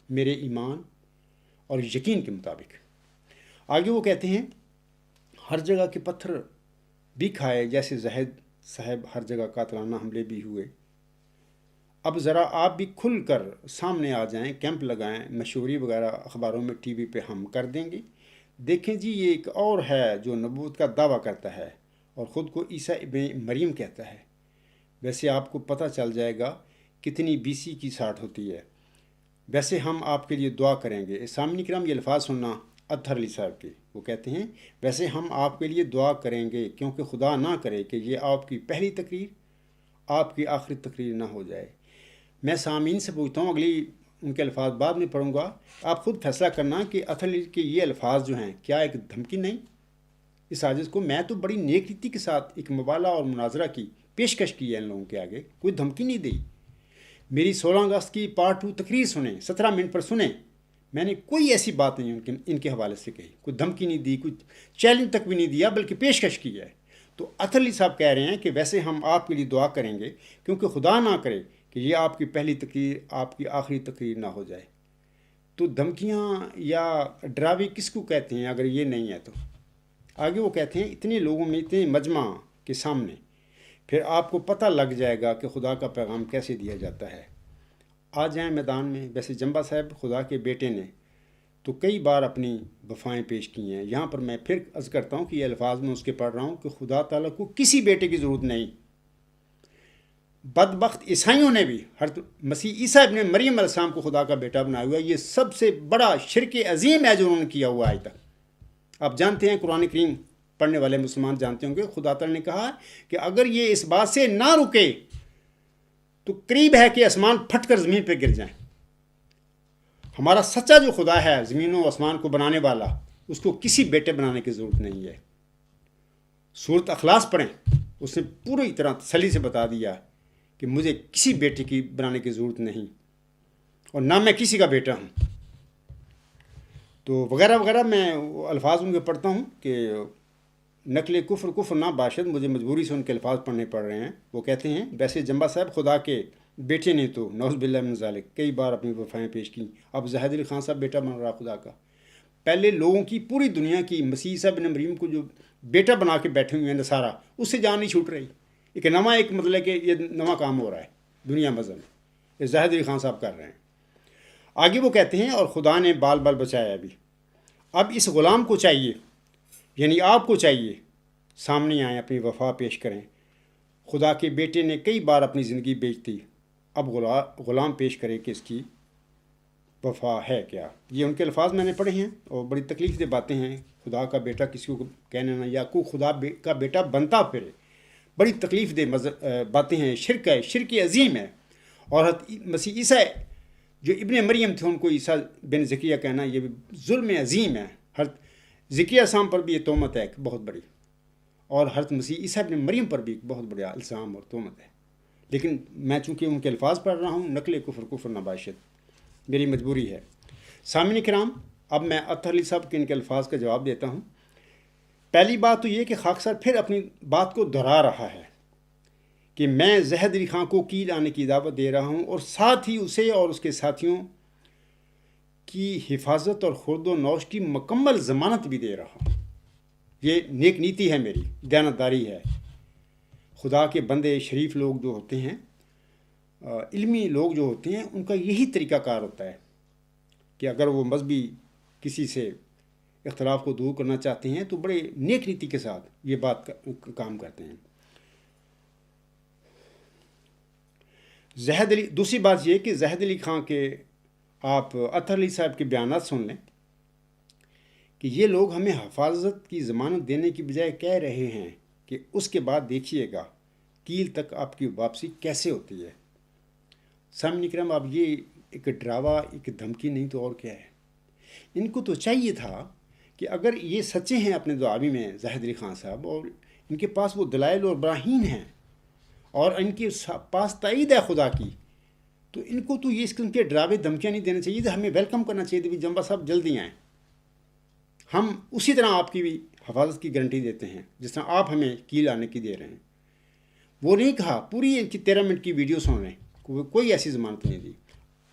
میرے ایمان اور یقین کے مطابق۔ آگے وہ کہتے ہیں ہر جگہ کے پتھر بھی کھائے، جیسے زاہد صاحب ہر جگہ قاتلانہ حملے بھی ہوئے۔ اب ذرا آپ بھی کھل کر سامنے آ جائیں، کیمپ لگائیں، مشہوری وغیرہ اخباروں میں ٹی وی پہ ہم کر دیں گے۔ دیکھیں جی، یہ ایک اور ہے جو نبوت کا دعویٰ کرتا ہے اور خود کو عیسیٰ ابن مریم کہتا ہے۔ ویسے آپ کو پتہ چل جائے گا کتنی BC کی 60 ہوتی ہے۔ ویسے ہم آپ کے لیے دعا کریں گے۔ سامعین کرام، یہ الفاظ سننا اطہر علی صاحب کے، وہ کہتے ہیں ویسے ہم آپ کے لیے دعا کریں گے، کیونکہ خدا نہ کرے کہ یہ آپ کی پہلی تقریر آپ کی آخری تقریر نہ ہو جائے۔ میں سامعین سے پوچھتا ہوں، اگلی ان کے الفاظ بعد میں پڑھوں گا، آپ خود فیصلہ کرنا کہ اطہر علی کے یہ الفاظ جو ہیں کیا ایک دھمکی نہیں؟ اس عاجز کو میں تو بڑی نیک ریتی کے ساتھ ایک مباحثہ اور مناظرہ کی پیشکش کی ہے ان لوگوں کے آگے، کوئی دھمکی نہیں دی۔ میری 16 اگست کی پارٹ 2 تقریر سنیں، 17 منٹ پر سنیں، میں نے کوئی ایسی بات نہیں ان کے حوالے سے کہی، کوئی دھمکی نہیں دی، کوئی چیلنج تک بھی نہیں دیا، بلکہ پیشکش کی ہے۔ تو اطہر علی صاحب کہہ رہے ہیں کہ ویسے ہم آپ کے لیے دعا کریں گے، کیونکہ خدا نہ کرے کہ یہ آپ کی پہلی تقریر آپ کی آخری تقریر نہ ہو جائے۔ تو دھمکیاں یا ڈراوے کس کو کہتے ہیں اگر یہ نہیں ہے تو؟ آگے وہ کہتے ہیں اتنے لوگوں میں، اتنے مجمع کے سامنے، پھر آپ کو پتہ لگ جائے گا کہ خدا کا پیغام کیسے دیا جاتا ہے۔ آ جائیں میدان میں۔ ویسے جنبا صاحب خدا کے بیٹے نے تو کئی بار اپنی وفائیں پیش کی ہیں۔ یہاں پر میں پھر عرض کرتا ہوں کہ یہ الفاظ میں اس کے پڑھ رہا ہوں کہ خدا تعالیٰ کو کسی بیٹے کی ضرورت نہیں۔ بدبخت عیسائیوں نے بھی مسیح عیسیٰ ابن مریم علیہ السلام کو خدا کا بیٹا بنایا ہوا ہے۔ یہ سب سے بڑا شرک عظیم ہے جو انہوں نے کیا ہوا آج تک۔ آپ جانتے ہیں، قرآن کریم پڑھنے والے مسلمان جانتے ہوں گے، خدا تعالیٰ نے کہا کہ اگر یہ اس بات سے نہ رکے تو قریب ہے کہ آسمان پھٹ کر زمین پہ گر جائیں۔ ہمارا سچا جو خدا ہے، زمین و آسمان کو بنانے والا، اس کو کسی بیٹے بنانے کی ضرورت نہیں ہے۔ سورۃ اخلاص پڑھیں، اس نے پوری طرح تسلی سے بتا دیا کہ مجھے کسی بیٹے کی بنانے کی ضرورت نہیں، اور نہ میں کسی کا بیٹا ہوں۔ تو وغیرہ وغیرہ میں الفاظ ان کے پڑھتا ہوں کہ نقل کفر کفر نہ باشد، مجھے مجبوری سے ان کے الفاظ پڑھنے پڑ رہے ہیں۔ وہ کہتے ہیں ویسے جمبا صاحب خدا کے بیٹے نے تو نعوذ باللہ من ذالک کئی بار اپنی وفائیں پیش کی، اب زاہد علی خان صاحب بیٹا بن رہا خدا کا۔ پہلے لوگوں کی پوری دنیا کی مسیح عیسیٰ بن مریم کو جو بیٹا بنا کے بیٹھے ہوئے ہیں نصارہ، اس سے جان نہیں چھوٹ رہی۔ ایک مطلب کہ یہ نواں کام ہو رہا ہے دنیا مذہب میں، یہ زاہد علی خان صاحب کر رہے ہیں۔ آگے وہ کہتے ہیں اور خدا نے بال بال بچایا بھی، اب اس غلام کو چاہیے، یعنی آپ کو چاہیے، سامنے آئیں اپنی وفا پیش کریں۔ خدا کے بیٹے نے کئی بار اپنی زندگی بیچ دی، اب غلام پیش کرے کہ اس کی وفا ہے کیا۔ یہ ان کے الفاظ میں نے پڑھے ہیں اور بڑی تکلیف دہ باتیں ہیں۔ خدا کا بیٹا کسی کو کہنے نہ، یا کوئی خدا کا بیٹا بنتا پھرے، بڑی تکلیف دہ باتیں ہیں، شرک ہے، شرک عظیم ہے۔ اور مسیح عیسیٰ جو ابن مریم تھے ان کو عیسیٰ بن زکریا کہنا یہ بھی ظلم عظیم ہے۔ زکریا السلام پر بھی یہ تہمت ہے ایک بہت بڑی، اور حضرت مسیح عیسیٰ ابن مریم پر بھی ایک بہت بڑا الزام اور تہمت ہے۔ لیکن میں چونکہ ان کے الفاظ پڑھ رہا ہوں، نقل کفر کفر نہ باشد، میری مجبوری ہے۔ سامعین کرام، اب میں اطہر علی صاحب کے ان کے الفاظ کا جواب دیتا ہوں۔ پہلی بات تو یہ کہ خاکسار پھر اپنی بات کو دہرا رہا ہے کہ میں زاہد علی خان کو کیل آنے کی دعوت دے رہا ہوں، اور ساتھ ہی اسے اور اس کے ساتھیوں کی حفاظت اور خورد و نوش کی مکمل ضمانت بھی دے رہا ہوں۔ یہ نیک نیتی ہے، میری دیانتداری ہے۔ خدا کے بندے شریف لوگ جو ہوتے ہیں، علمی لوگ جو ہوتے ہیں، ان کا یہی طریقہ کار ہوتا ہے کہ اگر وہ مذہبی کسی سے اختلاف کو دور کرنا چاہتے ہیں تو بڑے نیک نیتی کے ساتھ یہ بات کام کرتے ہیں۔ زاہد علی، دوسری بات یہ کہ زاہد علی خان کے آپ اطہر علی صاحب کے بیانات سن لیں کہ یہ لوگ ہمیں حفاظت کی ضمانت دینے کی بجائے کہہ رہے ہیں کہ اس کے بعد دیکھیے گا کیل تک آپ کی واپسی کیسے ہوتی ہے۔ سامعین کرام، اب یہ ایک ڈراوا، ایک دھمکی نہیں تو اور کیا ہے۔ ان کو تو چاہیے تھا کہ اگر یہ سچے ہیں اپنے دعاوی میں زاہد علی خان صاحب، اور ان کے پاس وہ دلائل اور براہین ہیں اور ان کے پاس تائید ہے خدا کی، تو ان کو تو یہ اس قسم کے ڈراوے دھمکیاں نہیں دینا چاہیے تھا، ہمیں ویلکم کرنا چاہیے تھا کہ جمبا صاحب جلدی آئیں، ہم اسی طرح آپ کی بھی حفاظت کی گارنٹی دیتے ہیں جس طرح آپ ہمیں کیل آنے کی دے رہے ہیں۔ وہ نہیں کہا، پوری ان کی 13 منٹ کی ویڈیو سن رہے ہیں، کوئی ایسی ضمانت نہیں دی،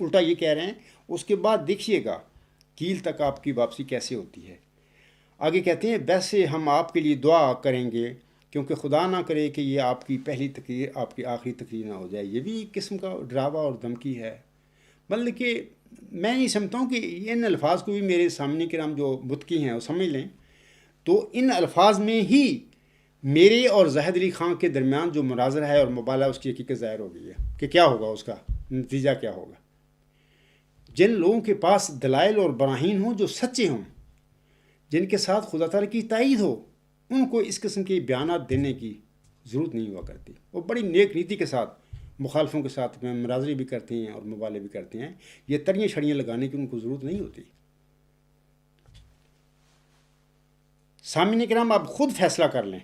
الٹا یہ کہہ رہے ہیں اس کے بعد دیکھیے گا کیل تک آپ کی واپسی کیسے ہوتی ہے۔ آگے کہتے ہیں ویسے ہم آپ کے لیے دعا کریں گے کیونکہ خدا نہ کرے کہ یہ آپ کی پہلی تقریر آپ کی آخری تقریر نہ ہو جائے۔ یہ بھی ایک قسم کا ڈراوا اور دھمکی ہے۔ مطلب کہ میں نہیں سمجھتا ہوں کہ ان الفاظ کو بھی میرے سامنے کے نام جو متقی ہیں وہ سمجھ لیں، تو ان الفاظ میں ہی میرے اور زاہد علی خان کے درمیان جو مناظرہ ہے اور مبالغہ، اس کی حقیقت ظاہر ہو گئی ہے کہ کیا ہوگا، اس کا نتیجہ کیا ہوگا۔ جن لوگوں کے پاس دلائل اور براہین ہوں، جو سچے ہوں، جن کے ساتھ خدا تعالیٰ کی تائید ہو، ان کو اس قسم کے بیانات دینے کی ضرورت نہیں ہوا کرتی۔ وہ بڑی نیک نیتی کے ساتھ مخالفوں کے ساتھ میں مناظرے بھی کرتے ہیں اور مبالغے بھی کرتے ہیں۔ یہ تریاں چھڑیاں لگانے کی ان کو ضرورت نہیں ہوتی۔ سامعین کرام، آپ خود فیصلہ کر لیں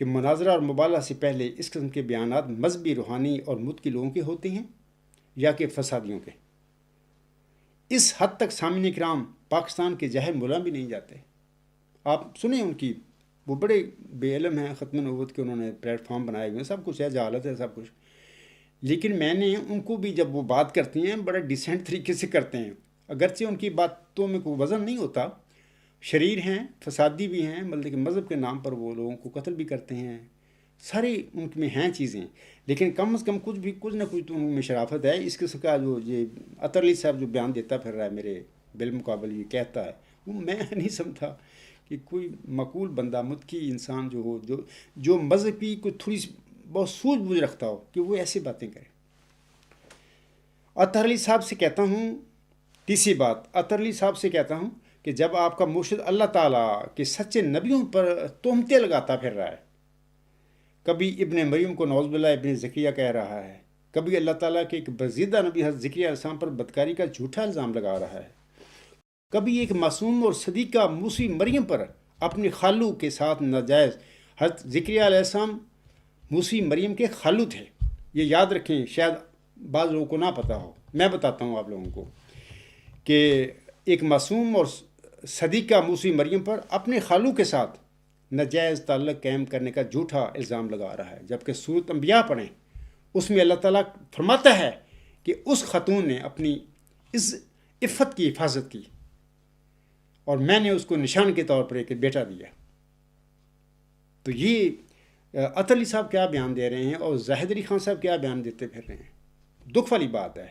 کہ مناظرہ اور مبالغہ سے پہلے اس قسم کے بیانات مذہبی، روحانی اور متقی لوگوں کے ہوتے ہیں یا کہ فسادیوں کے۔ اس حد تک سامعین کرام پاکستان کے جاہل ملا بھی نہیں جاتے۔ آپ سنیں ان کی، وہ بڑے بے علم ہیں، ختم نبوت کے انہوں نے پلیٹ فارم بنائے ہوئے ہیں، سب کچھ ہے، جہالت ہے سب کچھ، لیکن میں نے ان کو بھی جب وہ بات کرتی ہیں بڑے ڈیسنٹ طریقے سے کرتے ہیں، اگرچہ ان کی باتوں میں کوئی وزن نہیں ہوتا، شریر ہیں، فسادی بھی ہیں، مطلب کہ مذہب کے نام پر وہ لوگوں کو قتل بھی کرتے ہیں، سارے ان میں ہیں چیزیں، لیکن کم از کم کچھ نہ کچھ تو ان میں شرافت ہے۔ اس قسم کا جو یہ اطہر علی صاحب جو بیان دیتا پھر رہا ہے میرے بالمقابل یہ کہتا ہے، وہ میں نہیں سمجھتا کہ کوئی معقول بندہ، متقی انسان جو ہو، جو مذہب کی کوئی تھوڑی سی بہت سوجھ بوجھ رکھتا ہو، کہ وہ ایسی باتیں کرے۔ اطہر علی صاحب سے کہتا ہوں، تیسری بات، اطہر علی صاحب سے کہتا ہوں کہ جب آپ کا مرشد اللہ تعالیٰ کے سچے نبیوں پر تہمتیں لگاتا پھر رہا ہے، کبھی ابن مریم کو نعوذ باللہ ابن زکریا کہہ رہا ہے، کبھی اللہ تعالیٰ کے ایک برزیدہ نبی حضرت زکریا علیہ السلام پر بدکاری کا جھوٹا الزام لگا رہا ہے، کبھی ایک معصوم اور صدیقہ موسی مریم پر اپنی خالو کے ساتھ ناجائز، حضرت زکریا علیہ السلام موسی مریم کے خالو تھے۔ یہ یاد رکھیں، شاید بعض لوگوں کو نہ پتہ ہو، میں بتاتا ہوں آپ لوگوں کو کہ ایک معصوم اور صدیقہ موسی مریم پر اپنے خالو کے ساتھ ناجائز تعلق قائم کرنے کا جھوٹا الزام لگا رہا ہے، جبکہ سورۃ انبیاء پڑھیں، اس میں اللہ تعالیٰ فرماتا ہے کہ اس خاتون نے اپنی اس عفت کی حفاظت کی اور میں نے اس کو نشان کے طور پر ایک بیٹا دیا۔ تو یہ عطر علی صاحب کیا بیان دے رہے ہیں اور زاہد علی خان صاحب کیا بیان دیتے پھر رہے ہیں، دکھ والی بات ہے۔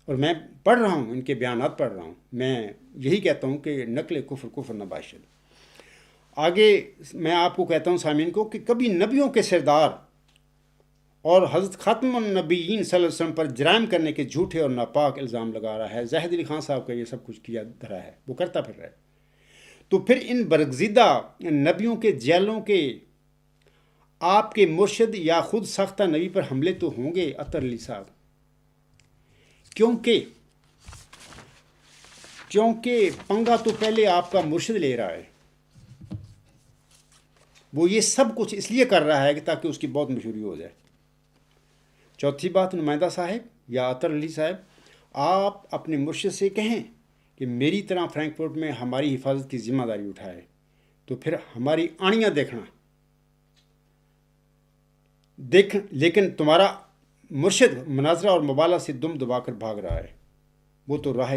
اور میں پڑھ رہا ہوں، ان کے بیانات پڑھ رہا ہوں، میں یہی کہتا ہوں کہ نقل کفر کفر نہ باشد۔ آگے میں آپ کو کہتا ہوں سامعین کو کہ کبھی نبیوں کے سردار اور حضرت خاتم النبیین صلی اللہ علیہ وسلم پر جرائم کرنے کے جھوٹے اور ناپاک الزام لگا رہا ہے۔ زاہد علی خان صاحب کا یہ سب کچھ کیا دھرا ہے، وہ کرتا پھر رہا ہے۔ تو پھر ان برگزیدہ نبیوں کے جیلوں کے آپ کے مرشد یا خود ساختہ نبی پر حملے تو ہوں گے عطر علی صاحب، کیونکہ پنگا تو پہلے آپ کا مرشد لے رہا ہے۔ وہ یہ سب کچھ اس لیے کر رہا ہے کہ تاکہ اس کی بہت مشہوری ہو جائے۔ چوتھی بات، نمائندہ صاحب یا عطر علی صاحب، آپ اپنے مرشد سے کہیں کہ میری طرح فرینکفرٹ میں ہماری حفاظت کی ذمہ داری اٹھائے، تو پھر ہماری آڑیاں دیکھنا۔ لیکن تمہارا مرشد مناظرہ اور مبالغہ سے دم دبا کر بھاگ رہا ہے، وہ تو راہ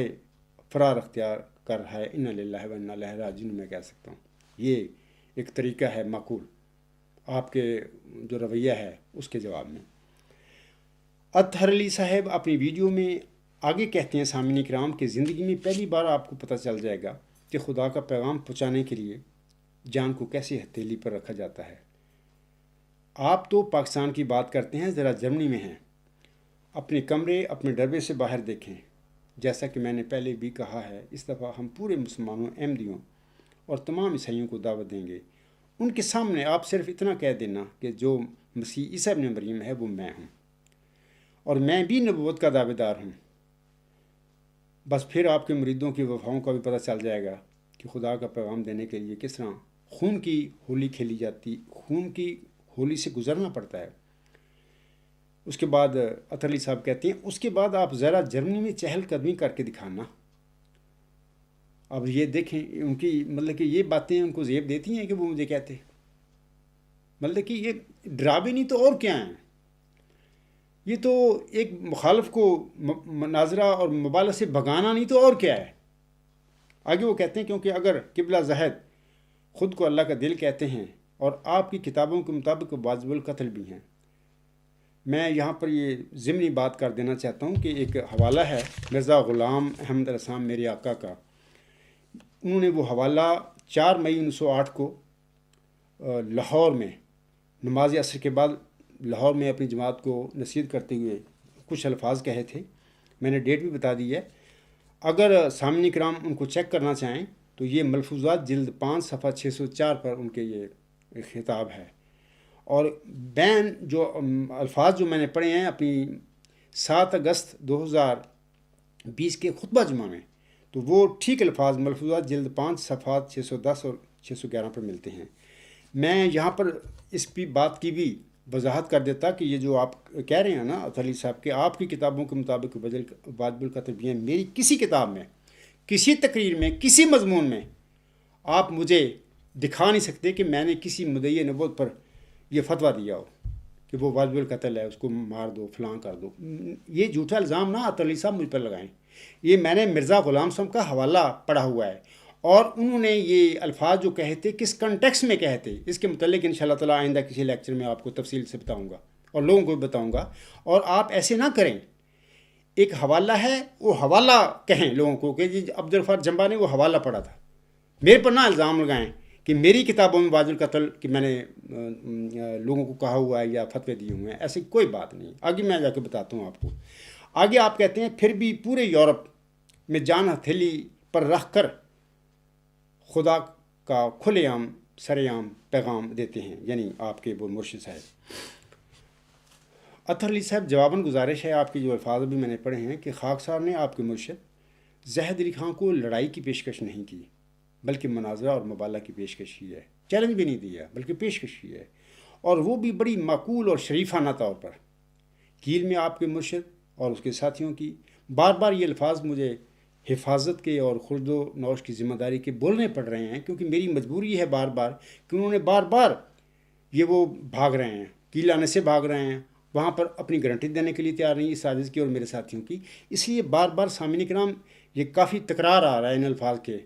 فرار اختیار کر رہا ہے۔ انا للہ و انا الیہ راجعون میں کہہ سکتا ہوں، یہ ایک طریقہ ہے معقول آپ کے جو رویہ ہے اس کے جواب میں۔ عطر علی صاحب اپنی ویڈیو میں آگے کہتے ہیں سامعین کرام کہ زندگی میں پہلی بار آپ کو پتہ چل جائے گا کہ خدا کا پیغام پہنچانے کے لیے جان کو کیسے ہتھیلی پر رکھا جاتا ہے۔ آپ تو پاکستان کی بات کرتے ہیں، ذرا جرمنی میں ہیں، اپنے کمرے اپنے ڈربے سے باہر دیکھیں۔ جیسا کہ میں نے پہلے بھی کہا ہے، اس دفعہ ہم پورے مسلمانوں، احمدیوں اور تمام عیسائیوں کو دعوت دیں گے۔ ان کے سامنے آپ صرف اتنا کہہ دینا کہ جو مسیح عیسیٰ ابن مریم ہے وہ میں ہوں، اور میں بھی نبوت کا دعوے دار ہوں۔ بس پھر آپ کے مریدوں کی وفاؤں کا بھی پتہ چل جائے گا کہ خدا کا پیغام دینے کے لیے کس طرح خون کی ہولی کھیلی جاتی، خون کی ہولی سے گزرنا پڑتا ہے۔ اس کے بعد عطر علی صاحب کہتے ہیں، اس کے بعد آپ ذرا جرمنی میں چہل قدمی کر کے دکھانا۔ اب یہ دیکھیں ان کی مطلب کہ یہ باتیں ان کو زیب دیتی ہیں کہ وہ مجھے کہتے، مطلب کہ یہ ڈرابے نہیں تو اور کیا ہیں، یہ تو ایک مخالف کو مناظرہ اور مبالغہ سے بھگانا نہیں تو اور کیا ہے۔ آگے وہ کہتے ہیں کیونکہ اگر قبلہ زاہد خود کو اللہ کا دل کہتے ہیں اور آپ کی کتابوں کے مطابق واجب القتل بھی ہیں۔ میں یہاں پر یہ ضمنی بات کر دینا چاہتا ہوں کہ ایک حوالہ ہے مرزا غلام احمد رسام میرے آقا کا، انہوں نے وہ حوالہ 4 مئی 1908 کو لاہور میں نماز عصر کے بعد لاہور میں اپنی جماعت کو نصیحت کرتے ہوئے کچھ الفاظ کہے تھے۔ میں نے ڈیٹ بھی بتا دی ہے، اگر سامعین کرام ان کو چیک کرنا چاہیں تو یہ ملفوظات جلد 5 صفحہ 604 پر ان کے یہ خطاب ہے۔ اور بین جو الفاظ جو میں نے پڑھے ہیں اپنی 7 اگست 2020 کے خطبہ جمعہ میں، تو وہ ٹھیک الفاظ ملفوظات جلد 5 صفحات 610 اور 611 پر ملتے ہیں۔ میں یہاں پر اس بھی بات کی بھی وضاحت کر دیتا کہ یہ جو آپ کہہ رہے ہیں نا عطر علی صاحب کہ آپ کی کتابوں کے مطابق واجب القتل بھی ہیں، میری کسی کتاب میں، کسی تقریر میں، کسی مضمون میں آپ مجھے دکھا نہیں سکتے کہ میں نے کسی مدعی نبوت پر یہ فتویٰ دیا ہو کہ وہ واجب القتل ہے، اس کو مار دو، فلاں کر دو۔ یہ جھوٹا الزام نہ عطر علی صاحب مجھ پر لگائیں، یہ میں نے مرزا غلام صاحب کا حوالہ پڑھا ہوا ہے، اور انہوں نے یہ الفاظ جو کہے تھے کس کنٹیکس میں کہے تھے، اس کے متعلق انشاءاللہ تعالیٰ آئندہ کسی لیکچر میں آپ کو تفصیل سے بتاؤں گا اور لوگوں کو بھی بتاؤں گا۔ اور آپ ایسے نہ کریں، ایک حوالہ ہے وہ حوالہ کہیں لوگوں کو کہ جی عبدالغفار جمبا نے وہ حوالہ پڑھا تھا، میرے پر نہ الزام لگائیں کہ میری کتابوں میں واجب القتل کہ میں نے لوگوں کو کہا ہوا ہے یا فتوے دیے ہوئے ہیں، ایسی کوئی بات نہیں۔ آگے میں جا کے بتاتا ہوں آپ کو۔ آگے آپ کہتے ہیں پھر بھی پورے یورپ میں جان ہتھیلی پر رکھ کر خدا کا کھلے عام سر عام پیغام دیتے ہیں، یعنی آپ کے وہ مرشد صاحب۔ عطر علی صاحب جواباً گزارش ہے، آپ کے جو الفاظ بھی میں نے پڑھے ہیں کہ خاکسار نے آپ کے مرشد زاہد علی خان کو لڑائی کی پیشکش نہیں کی بلکہ مناظرہ اور مبالغہ کی پیشکش کی ہے، چیلنج بھی نہیں دیا بلکہ پیشکش کی ہے، اور وہ بھی بڑی معقول اور شریفانہ طور پر۔ کیل میں آپ کے مرشد اور اس کے ساتھیوں کی بار بار یہ الفاظ مجھے حفاظت کے اور خرد و نوش کی ذمہ داری کے بولنے پڑ رہے ہیں، کیونکہ میری مجبوری ہے بار بار کہ انہوں نے بار بار یہ وہ بھاگ رہے ہیں، کیل آنے سے بھاگ رہے ہیں، وہاں پر اپنی گارنٹی دینے کے لیے تیار نہیں اس سازش کی اور میرے ساتھیوں کی. اس لیے بار بار سامعین کرام یہ کافی تکرار آ رہا ہے ان الفاظ کے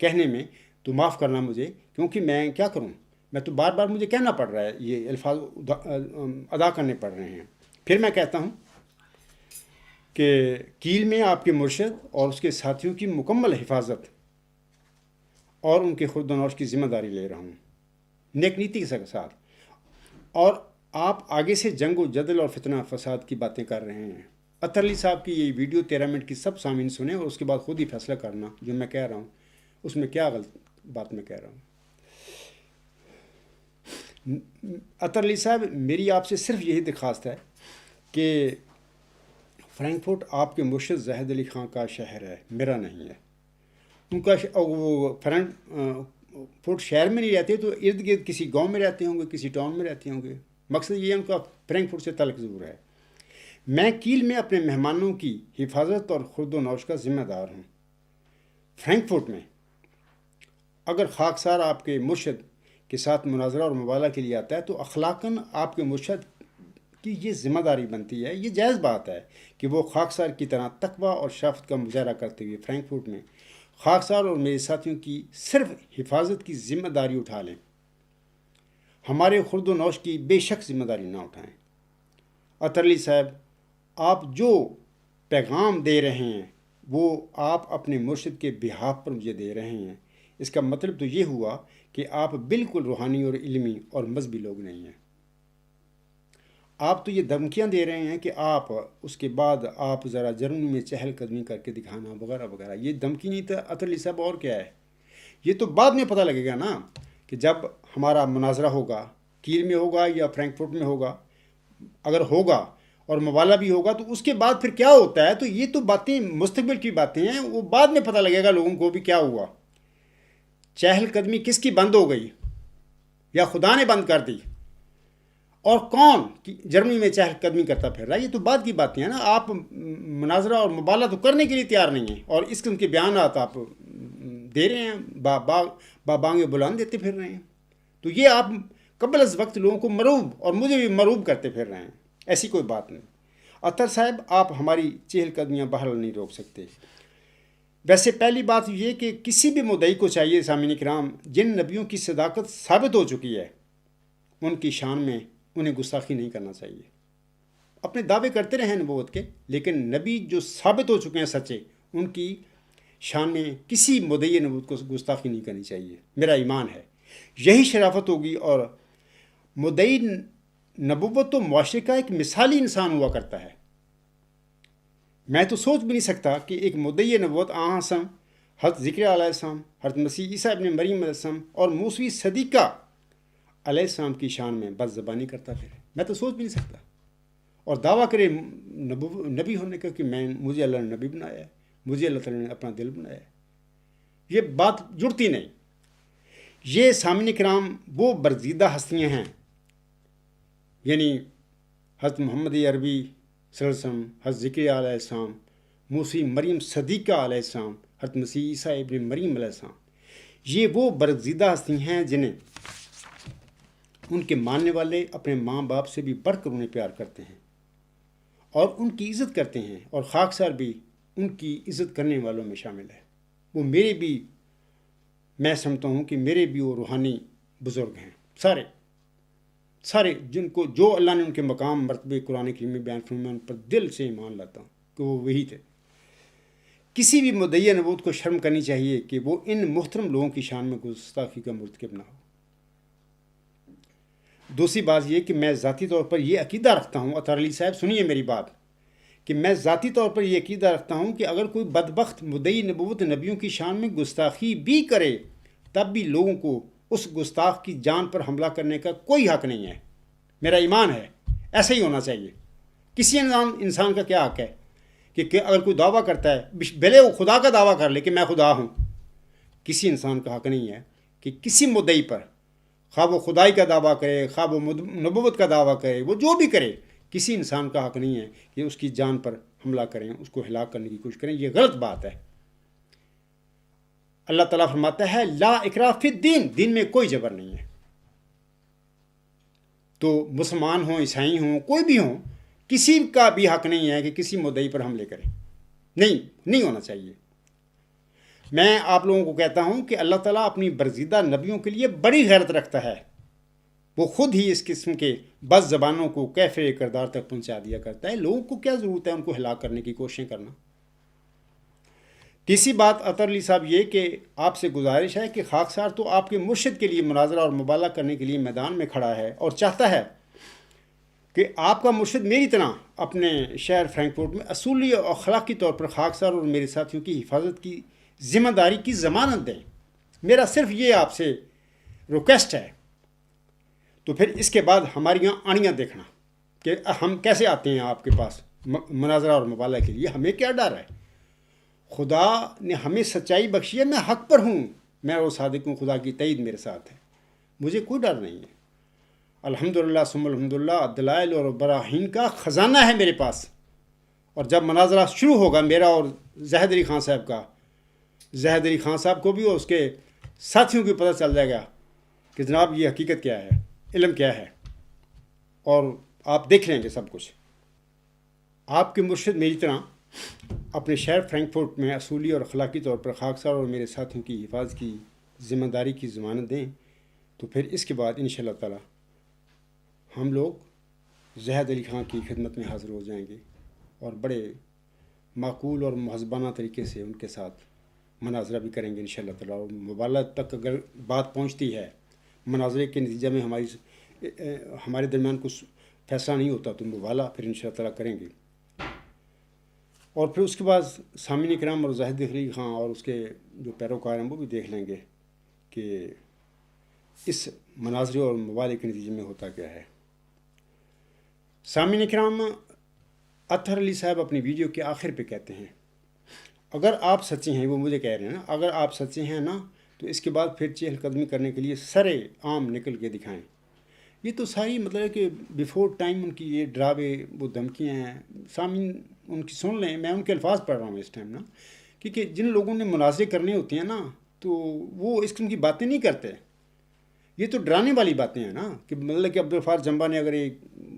کہنے میں، تو معاف کرنا مجھے، کیونکہ میں کیا کروں، میں تو بار بار مجھے کہنا پڑ رہا ہے، یہ الفاظ ادا کرنے پڑ رہے ہیں. پھر میں کہتا ہوں کہ کیل میں آپ کے مرشد اور اس کے ساتھیوں کی مکمل حفاظت اور ان کے خرد و نوش کی ذمہ داری لے رہا ہوں نیک نیتی کے ساتھ. اور آپ آگے سے جنگ و جدل اور فتنہ فساد کی باتیں کر رہے ہیں. اطہر علی صاحب کی یہ ویڈیو 13 منٹ کی سب سامعین سنیں اور اس کے بعد خود ہی فیصلہ کرنا جو میں کہہ رہا ہوں اس میں کیا غلط بات میں کہہ رہا ہوں. اطہر علی صاحب، میری آپ سے صرف یہی درخواست ہے کہ فرینکفرٹ آپ کے مرشد زاہد علی خان کا شہر ہے، میرا نہیں ہے. ان کا وہ فرینکفرٹ شہر میں نہیں رہتے تو ارد گرد کسی گاؤں میں رہتے ہوں گے، کسی ٹاؤن میں رہتے ہوں گے. مقصد یہ ہے ان کا فرینکفرٹ سے تعلق ضرور ہے. میں کیل میں اپنے مہمانوں کی حفاظت اور خرد و نوش کا ذمہ دار ہوں. فرینکفرٹ میں اگر خاکسار آپ کے مرشد کے ساتھ مناظرہ اور مباحثہ کے لیے آتا ہے تو اخلاقاً آپ کے مرشد کی یہ ذمہ داری بنتی ہے، یہ جائز بات ہے کہ وہ خاکسار کی طرح تقویٰ اور شرافت کا مظاہرہ کرتے ہوئے فرینکفرٹ میں خاکسار اور میرے ساتھیوں کی صرف حفاظت کی ذمہ داری اٹھا لیں، ہمارے خرد و نوش کی بے شک ذمہ داری نہ اٹھائیں. اطہر علی صاحب، آپ جو پیغام دے رہے ہیں وہ آپ اپنے مرشد کے بہاف پر مجھے دے رہے ہیں. اس کا مطلب تو یہ ہوا کہ آپ بالکل روحانی اور علمی اور مذہبی لوگ نہیں ہیں. آپ تو یہ دھمکیاں دے رہے ہیں کہ آپ اس کے بعد آپ ذرا جرمنی میں چہل قدمی کر کے دکھانا وغیرہ وغیرہ. یہ دھمکی نہیں تھا اطہر علی صاحب، اور کیا ہے؟ یہ تو بعد میں پتہ لگے گا نا کہ جب ہمارا مناظرہ ہوگا، کیل میں ہوگا یا فرینکفرٹ میں ہوگا، اگر ہوگا اور مباحثہ بھی ہوگا تو اس کے بعد پھر کیا ہوتا ہے. تو یہ تو باتیں مستقبل کی باتیں ہیں، وہ بعد میں پتہ لگے گا لوگوں کو بھی کیا ہوا. چہل قدمی کس کی بند ہو گئی یا خدا نے بند کر دی، اور کون جرمنی میں چہل قدمی کرتا پھر رہا، یہ تو بعد کی باتیں ہیں نا. آپ مناظرہ اور مباحثہ تو کرنے کے لیے تیار نہیں ہیں اور اس قسم کے بیانات آپ دے رہے ہیں، بانگ بلند دیتے پھر رہے ہیں. تو یہ آپ قبل از وقت لوگوں کو مروب اور مجھے بھی مروب کرتے پھر رہے ہیں. ایسی کوئی بات نہیں. اطہر صاحب، آپ ہماری چہل قدمیاں بہرحال نہیں روک سکتے. ویسے پہلی بات یہ کہ کسی بھی مدعی کو چاہیے سامعین کرام، جن نبیوں کی صداقت ثابت ہو چکی ہے ان کی شان میں انہیں گستاخی نہیں کرنا چاہیے. اپنے دعوے کرتے رہے نبوت کے، لیکن نبی جو ثابت ہو چکے ہیں سچے، ان کی شان میں کسی مدعی نبوت کو گستاخی نہیں کرنی چاہیے. میرا ایمان ہے یہی شرافت ہوگی. اور مدعی نبوت تو معاشرے کا ایک مثالی انسان ہوا کرتا ہے. میں تو سوچ بھی نہیں سکتا کہ ایک مدعی نبوت آسم حضرت ذکر علیہ السلام، حضرت مسیح عیسیٰ ابن مریم علیہ السلام اور موسوی صدیقہ علیہ السلام کی شان میں بد زبانی کرتا پھر. میں تو سوچ بھی نہیں سکتا. اور دعویٰ کرے نبی ہونے کا کہ مجھے اللہ نے نبی بنایا ہے، مجھے اللہ تعالیٰ نے اپنا دل بنایا ہے. یہ بات جڑتی نہیں. یہ سامعین کرام وہ برزیدہ ہستیاں ہیں، یعنی حضرت محمد عربی صلی اللہ علیہ وسلم، حضرت ذکر علیہ السلام، موسی مریم صدیقہ علیہ السلام، حضرت مسیح عیسیٰ ابن مریم علیہ السلام. یہ وہ برگزیدہ ہستی ہیں جنہیں ان کے ماننے والے اپنے ماں باپ سے بھی بڑھ کر انہیں پیار کرتے ہیں اور ان کی عزت کرتے ہیں، اور خاکسار بھی ان کی عزت کرنے والوں میں شامل ہے. وہ میرے بھی، میں سمجھتا ہوں کہ میرے بھی وہ روحانی بزرگ ہیں سارے جن کو جو اللہ نے ان کے مقام مرتبے قرآن کریم میں بیان فرمایا، ان پر دل سے ایمان لاتا ہوں کہ وہ وہی تھے. کسی بھی مدعی نبوت کو شرم کرنی چاہیے کہ وہ ان محترم لوگوں کی شان میں گستاخی کا مرتکب نہ ہو. دوسری بات یہ کہ میں ذاتی طور پر یہ عقیدہ رکھتا ہوں، اطہر علی صاحب سنیے میری بات، کہ میں ذاتی طور پر یہ عقیدہ رکھتا ہوں کہ اگر کوئی بدبخت مدعی نبوت نبیوں کی شان میں گستاخی بھی کرے تب بھی لوگوں کو اس گستاخ کی جان پر حملہ کرنے کا کوئی حق نہیں ہے. میرا ایمان ہے ایسا ہی ہونا چاہیے. کسی انسان کا کیا حق ہے کہ اگر کوئی دعویٰ کرتا ہے، بھلے وہ خدا کا دعویٰ کر لے کہ میں خدا ہوں، کسی انسان کا حق نہیں ہے کہ کسی مدعی پر، خواہ وہ خدائی کا دعویٰ کرے، خواہ وہ نبوت کا دعویٰ کرے، وہ جو بھی کرے، کسی انسان کا حق نہیں ہے کہ اس کی جان پر حملہ کریں، اس کو ہلاک کرنے کی کوشش کریں. یہ غلط بات ہے. اللہ تعالیٰ فرماتا ہے لا اکراہ فی الدین، دین میں کوئی جبر نہیں ہے۔ تو مسلمان ہوں، عیسائی ہوں، کوئی بھی ہوں، کسی کا بھی حق نہیں ہے کہ کسی مدعی پر حملے کریں، نہیں ہونا چاہیے۔ میں آپ لوگوں کو کہتا ہوں کہ اللہ تعالیٰ اپنی برگزیدہ نبیوں کے لیے بڑی غیرت رکھتا ہے، وہ خود ہی اس قسم کے بد زبانوں کو کیفر کردار تک پہنچا دیا کرتا ہے۔ لوگوں کو کیا ضرورت ہے ان کو ہلاک کرنے کی کوششیں کرنا۔ تیسری بات اطہر علی صاحب یہ کہ آپ سے گزارش ہے کہ خاکسار تو آپ کے مرشد کے لیے مناظرہ اور مبالغہ کرنے کے لیے میدان میں کھڑا ہے اور چاہتا ہے کہ آپ کا مرشد میری طرح اپنے شہر فرینکفورٹ میں اصولی اور اخلاقی طور پر خاکسار اور میرے ساتھیوں کی حفاظت کی ذمہ داری کی ضمانت دیں۔ میرا صرف یہ آپ سے ریکویسٹ ہے۔ تو پھر اس کے بعد ہماری یہاں آڑیاں دیکھنا کہ ہم کیسے آتے ہیں آپ کے پاس مناظرہ اور مبالغہ کے لیے، ہمیں کیا ڈر ہے؟ خدا نے ہمیں سچائی بخشی ہے، میں حق پر ہوں، میں وہ صادق ہوں، خدا کی تائید میرے ساتھ ہے، مجھے کوئی ڈر نہیں ہے۔ الحمدللہ ثم الحمدللہ، دلائل اور براہین کا خزانہ ہے میرے پاس۔ اور جب مناظرہ شروع ہوگا میرا اور زاہد علی خان صاحب کا، زاہد علی خان صاحب کو بھی اور اس کے ساتھیوں کو پتہ چل جائے گا کہ جناب یہ حقیقت کیا ہے، علم کیا ہے، اور آپ دیکھ لیں گے سب کچھ۔ آپ کے مرشد میری طرح اپنے شہر فرینکفورٹ میں اصولی اور اخلاقی طور پر خاکسار اور میرے ساتھیوں کی حفاظت کی ذمہ داری کی ضمانت دیں، تو پھر اس کے بعد انشاءاللہ تعالی ہم لوگ زاہد علی خان کی خدمت میں حاضر ہو جائیں گے اور بڑے معقول اور مہذبانہ طریقے سے ان کے ساتھ مناظرہ بھی کریں گے انشاءاللہ تعالی۔ اور مبالغہ تک اگر بات پہنچتی ہے، مناظرے کے نتیجہ میں ہمارے درمیان کچھ فیصلہ نہیں ہوتا، تو مبالغہ پھر انشاءاللہ تعالی کریں گے۔ اور پھر اس کے بعد سامعین کرام اور زاہد علی خان اور اس کے جو پیروکار ہیں وہ بھی دیکھ لیں گے کہ اس مناظرے اور مبالغے کے نتیجے میں ہوتا کیا ہے۔ سامعین کرام، اطہر علی صاحب اپنی ویڈیو کے آخر پہ کہتے ہیں اگر آپ سچے ہیں، وہ مجھے کہہ رہے ہیں نا، اگر آپ سچے ہیں نا تو اس کے بعد پھر چہل قدمی کرنے کے لیے سر عام نکل کے دکھائیں۔ یہ تو ساری مطلب ہے کہ بیفور ٹائم ان کی یہ ڈراوے، وہ دھمکیاں ہیں، سامعین ان کی سن لیں، میں ان کے الفاظ پڑھ رہا ہوں اس ٹائم نا، کیونکہ جن لوگوں نے مناظرے کرنے ہوتے ہیں نا تو وہ اس قسم کی باتیں نہیں کرتے۔ یہ تو ڈرانے والی باتیں ہیں نا کہ مطلب کہ عبدالغفار جمبا نے اگر یہ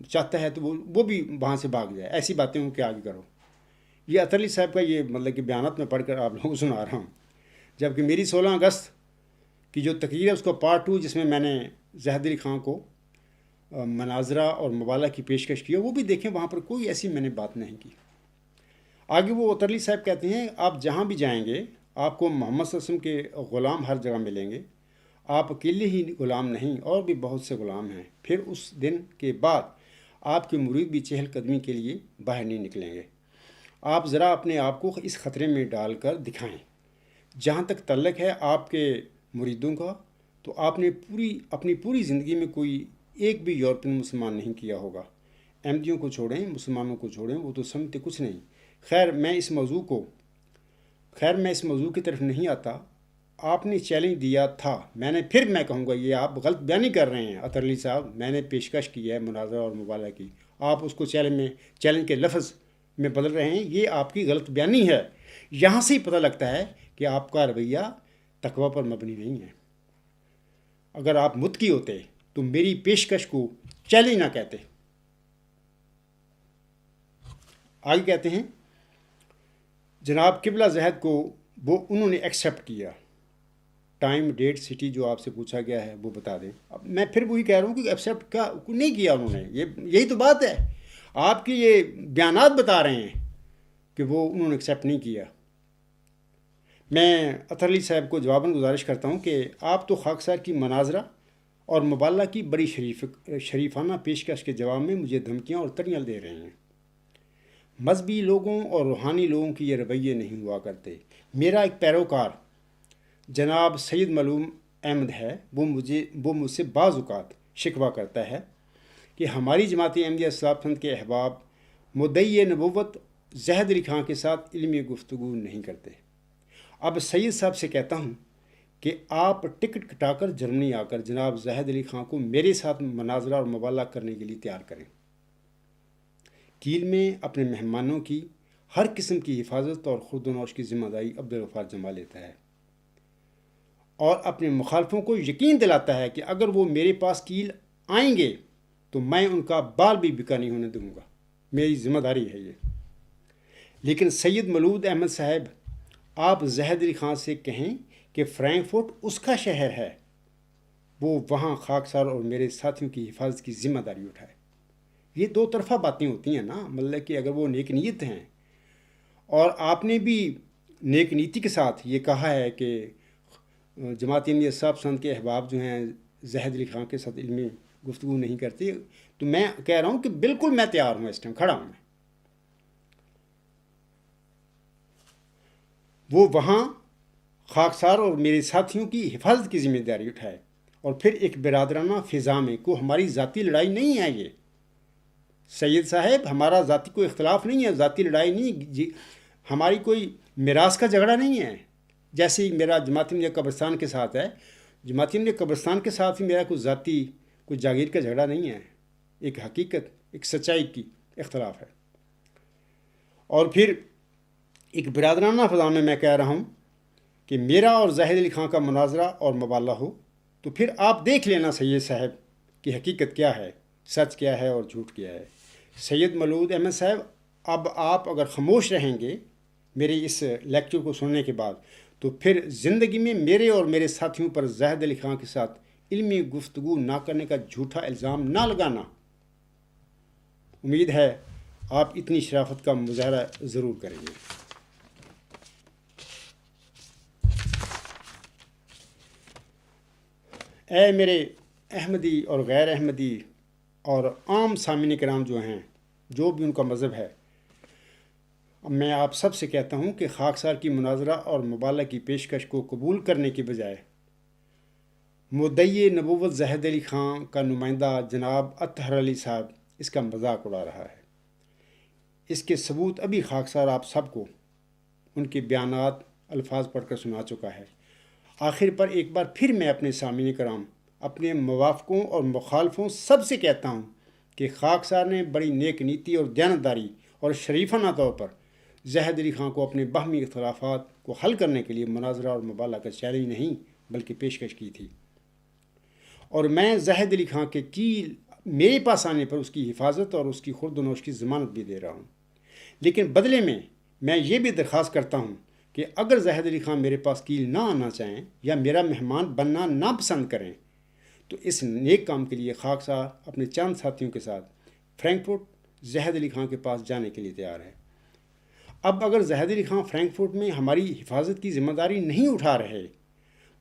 چاہتا ہے تو وہ بھی وہاں سے بھاگ جائے، ایسی باتیں ان کے آگے کرو۔ یہ اطہر علی صاحب کا یہ مطلب کہ بیانات میں پڑھ کر آپ لوگوں کو سنا رہا ہوں، جبکہ میری 16 اگست کی جو تقریر ہے اس کو پارٹ 2 جس میں میں نے زاہد علی خان کو مناظرہ اور مبالغہ کی پیشکش کی ہے، وہ بھی دیکھیں، وہاں پر کوئی ایسی میں نے بات نہیں کی۔ آگے وہ اطہر علی صاحب کہتے ہیں آپ جہاں بھی جائیں گے آپ کو محمد صلی اللہ علیہ وسلم کے غلام ہر جگہ ملیں گے، آپ اکیلے ہی غلام نہیں، اور بھی بہت سے غلام ہیں۔ پھر اس دن کے بعد آپ کے مرید بھی چہل قدمی کے لیے باہر نہیں نکلیں گے۔ آپ ذرا اپنے آپ کو اس خطرے میں ڈال کر دکھائیں۔ جہاں تک تعلق ہے آپ کے مریدوں کا، تو آپ نے اپنی پوری زندگی میں کوئی ایک بھی یورپین مسلمان نہیں کیا ہوگا۔ احمدیوں کو چھوڑیں، مسلمانوں کو چھوڑیں، وہ تو سمجھتے کچھ نہیں۔ خیر میں اس موضوع کی طرف نہیں آتا۔ آپ نے چیلنج دیا تھا، میں کہوں گا یہ آپ غلط بیانی کر رہے ہیں اطہر علی صاحب، میں نے پیشکش کی ہے مناظرہ اور مبالغہ کی، آپ اس کو چیلنج کے لفظ میں بدل رہے ہیں، یہ آپ کی غلط بیانی ہے۔ یہاں سے ہی پتہ لگتا ہے کہ آپ کا رویہ تقویٰ پر مبنی نہیں ہے۔ اگر آپ متقی ہوتے تو میری پیشکش کو چیلنج نہ کہتے۔ آگے کہتے ہیں جناب قبلہ زہد کو انہوں نے ایکسیپٹ کیا، ٹائم ڈیٹ سٹی جو آپ سے پوچھا گیا ہے وہ بتا دیں۔ اب میں پھر وہی کہہ رہا ہوں کہ ایکسیپٹ نہیں کیا انہوں نے، یہی تو بات ہے، آپ کی یہ بیانات بتا رہے ہیں کہ انہوں نے ایکسیپٹ نہیں کیا۔ میں اطہر علی صاحب کو جواباً گزارش کرتا ہوں کہ آپ تو خاکسار کی مناظرہ اور مبالغہ کی بڑی شریفانہ پیشکش کے جواب میں مجھے دھمکیاں اور تریاں دے رہے ہیں۔ مذہبی لوگوں اور روحانی لوگوں کی یہ رویے نہیں ہوا کرتے۔ میرا ایک پیروکار جناب سید معلوم احمد ہے، وہ مجھ سے بعض اوقات شکوہ کرتا ہے کہ ہماری جماعت احمدیہ اصلاح پسند کے احباب مدعی نبوت زاہد علی خان کے ساتھ علمی گفتگو نہیں کرتے۔ اب سید صاحب سے کہتا ہوں کہ آپ ٹکٹ کٹا کر جرمنی آ کر جناب زاہد علی خان کو میرے ساتھ مناظرہ اور مبالغہ کرنے کے لیے تیار کریں۔ کیل میں اپنے مہمانوں کی ہر قسم کی حفاظت اور خرد و نوش کی ذمہ داری عبدالغفار جمبا لیتا ہے۔ اور اپنے مخالفوں کو یقین دلاتا ہے کہ اگر وہ میرے پاس کیل آئیں گے تو میں ان کا بال بھی بکا نہیں ہونے دوں گا، میری ذمہ داری ہے یہ۔ لیکن سید مولود احمد صاحب، آپ زاہد علی خان سے کہیں کہ فرینکفرٹ اس کا شہر ہے، وہ وہاں خاکسار اور میرے ساتھیوں کی حفاظت کی ذمہ داری اٹھائے۔ یہ دو طرفہ باتیں ہوتی ہیں نا، مطلب کہ اگر وہ نیک نیت ہیں، اور آپ نے بھی نیک نیتی کے ساتھ یہ کہا ہے کہ جماعت احمدیہ صاحب پسند کے احباب جو ہیں زاہد علی خان کے ساتھ علمی گفتگو نہیں کرتے، تو میں کہہ رہا ہوں کہ بالکل میں تیار ہوں، اس ٹائم کھڑا ہوں میں۔ وہ وہاں خاکسار اور میرے ساتھیوں کی حفاظت کی ذمہ داری اٹھائے، اور پھر ایک برادرانہ فضا میں کو ہماری ذاتی لڑائی نہیں ہے یہ سید صاحب، ہمارا ذاتی کوئی اختلاف نہیں ہے، ذاتی لڑائی نہیں، ہماری کوئی میراث کا جھگڑا نہیں ہے، جیسے ہی میرا جماعت احمدیہ قبرستان کے ساتھ ہے، جماعت احمدیہ قبرستان کے ساتھ ہی میرا کوئی ذاتی کوئی جاگیر کا جھگڑا نہیں ہے، ایک حقیقت، ایک سچائی کی اختلاف ہے۔ اور پھر ایک برادرانہ فضا میں کہہ رہا ہوں کہ میرا اور زاہد علی خان کا مناظرہ اور مباحثہ ہو تو پھر آپ دیکھ لینا سید صاحب کہ حقیقت کیا ہے، سچ کیا ہے اور جھوٹ کیا ہے۔ سید مولود احمد صاحب، اب آپ اگر خاموش رہیں گے میرے اس لیکچر کو سننے کے بعد، تو پھر زندگی میں میرے اور میرے ساتھیوں پر زاہد علی خان کے ساتھ علمی گفتگو نہ کرنے کا جھوٹا الزام نہ لگانا۔ امید ہے آپ اتنی شرافت کا مظاہرہ ضرور کریں گے۔ اے میرے احمدی اور غیر احمدی اور عام سامعین کرام جو ہیں، جو بھی ان کا مذہب ہے، میں آپ سب سے کہتا ہوں کہ خاکسار کی مناظرہ اور مباحثہ کی پیشکش کو قبول کرنے کے بجائے مدعی نبوت زاہد علی خان کا نمائندہ جناب اطہر علی صاحب اس کا مذاق اڑا رہا ہے۔ اس کے ثبوت ابھی خاکسار آپ سب کو ان کے بیانات الفاظ پڑھ کر سنا چکا ہے۔ آخر پر ایک بار پھر میں اپنے سامعین کرام، اپنے موافقوں اور مخالفوں سب سے کہتا ہوں کہ خاکسار نے بڑی نیک نیتی اور دیانتداری اور شریفانہ طور پر زاہد علی خان کو اپنے باہمی اختلافات کو حل کرنے کے لیے مناظرہ اور مباحثہ کا چیلنج نہیں بلکہ پیشکش کی تھی، اور میں زاہد علی خان کے کیل میرے پاس آنے پر اس کی حفاظت اور اس کی خرد و نوش کی ضمانت بھی دے رہا ہوں۔ لیکن بدلے میں یہ بھی درخواست کرتا ہوں کہ اگر زاہد علی خان میرے پاس کیل نہ آنا چاہیں یا میرا مہمان بننا نہ پسند کریں تو اس نیک کام کے لیے خاکسار اپنے چند ساتھیوں کے ساتھ فرینکفرٹ زاہد علی خان کے پاس جانے کے لیے تیار ہے۔ اب اگر زاہد علی خان فرینکفرٹ میں ہماری حفاظت کی ذمہ داری نہیں اٹھا رہے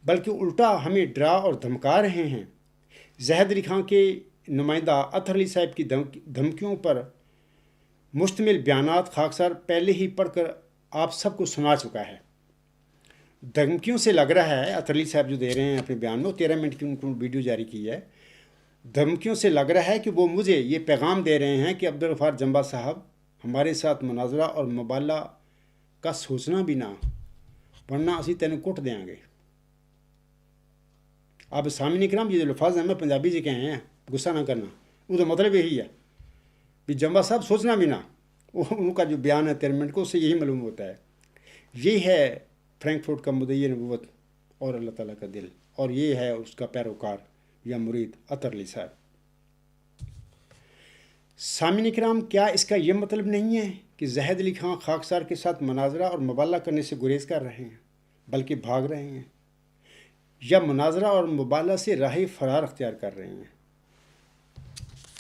بلکہ الٹا ہمیں ڈرا اور دھمکا رہے ہیں، زاہد علی خان کے نمائندہ اطہر علی صاحب کی دھمکیوں پر مشتمل بیانات خاکسار پہلے ہی پڑھ کر آپ سب کو سنا چکا ہے۔ دھمکیوں سے لگ رہا ہے، اطہر علی صاحب جو دے رہے ہیں اپنے بیان میں، 13 منٹ کی ان کو ویڈیو جاری کی ہے، دھمکیوں سے لگ رہا ہے کہ وہ مجھے یہ پیغام دے رہے ہیں کہ عبدالغفار جمبا صاحب ہمارے ساتھ مناظرہ اور مباحثہ کا سوچنا بھی نہ، ورنہ اسی تینوں کٹ دیں گے۔ آپ سامعین کرام، یہ جو الفاظ ہیں میں پنجابی سے کہے ہیں، غصہ نہ کرنا، وہ تو مطلب یہی ہے کہ جمبا صاحب سوچنا بھی نہ، ان کا جو بیان ہے 13 منٹ کو، اس سے یہی معلوم ہوتا ہے۔ یہ ہے فرینکفرٹ کا مدعی نبوت اور اللہ تعالیٰ کا دل، اور یہ ہے اس کا پیروکار یا مرید اطہر علی صاحب۔ سامعین کرام، کیا اس کا یہ مطلب نہیں ہے کہ زاہد علی خان خاکسار کے ساتھ مناظرہ اور مباحثہ کرنے سے گریز کر رہے ہیں بلکہ بھاگ رہے ہیں، یا مناظرہ اور مباحثہ سے راہ فرار اختیار کر رہے ہیں؟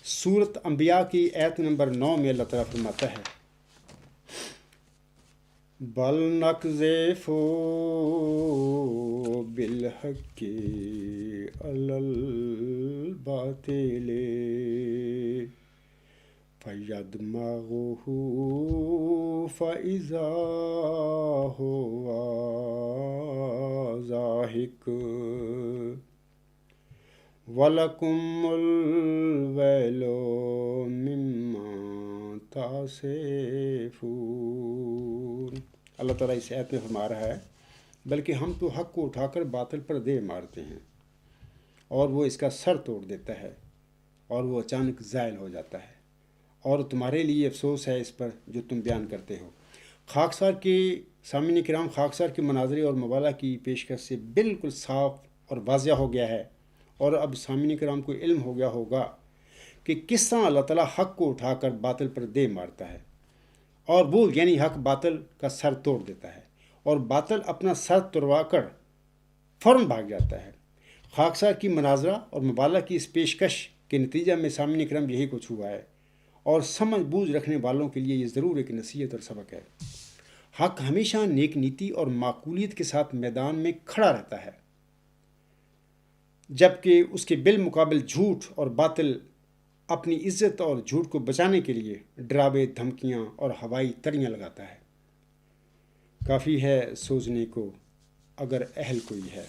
سورۃ انبیاء کی آیت نمبر 9 میں اللہ تعالیٰ فرماتا ہے، بل نقذف بالحق علی الباطل فیدمغہ فاذا هو زاہق وَلَكُمُ الْوَيْلُ مِمَّا تَصِفُونَ۔ اللہ تعالیٰ اس آیت میں فرما رہا ہے، بلکہ ہم تو حق کو اٹھا کر باطل پر دے مارتے ہیں اور وہ اس کا سر توڑ دیتا ہے اور وہ اچانک زائل ہو جاتا ہے، اور تمہارے لیے افسوس ہے اس پر جو تم بیان کرتے ہو۔ خاکسار کے سامعین کرام، خاکسار کے مناظرے اور مبالغہ کی پیشکش سے بالکل صاف اور واضح ہو گیا ہے، اور اب سامعین کرام کو علم ہو گیا ہوگا کہ کس طرح اللہ تعالیٰ حق کو اٹھا کر باطل پر دے مارتا ہے، اور وہ یعنی حق باطل کا سر توڑ دیتا ہے، اور باطل اپنا سر توڑوا کر فوراً بھاگ جاتا ہے۔ خاکسار کی مناظرہ اور مبالغہ کی اس پیشکش کے نتیجہ میں سامعین کرام یہی کچھ ہوا ہے، اور سمجھ بوجھ رکھنے والوں کے لیے یہ ضرور ایک نصیحت اور سبق ہے۔ حق ہمیشہ نیک نیتی اور معقولیت کے ساتھ میدان میں کھڑا رہتا ہے، جبکہ اس کے بالمقابل جھوٹ اور باطل اپنی عزت اور جھوٹ کو بچانے کے لیے ڈراوے، دھمکیاں اور ہوائی تڑیاں لگاتا ہے۔ کافی ہے سوچنے کو اگر اہل کوئی ہے۔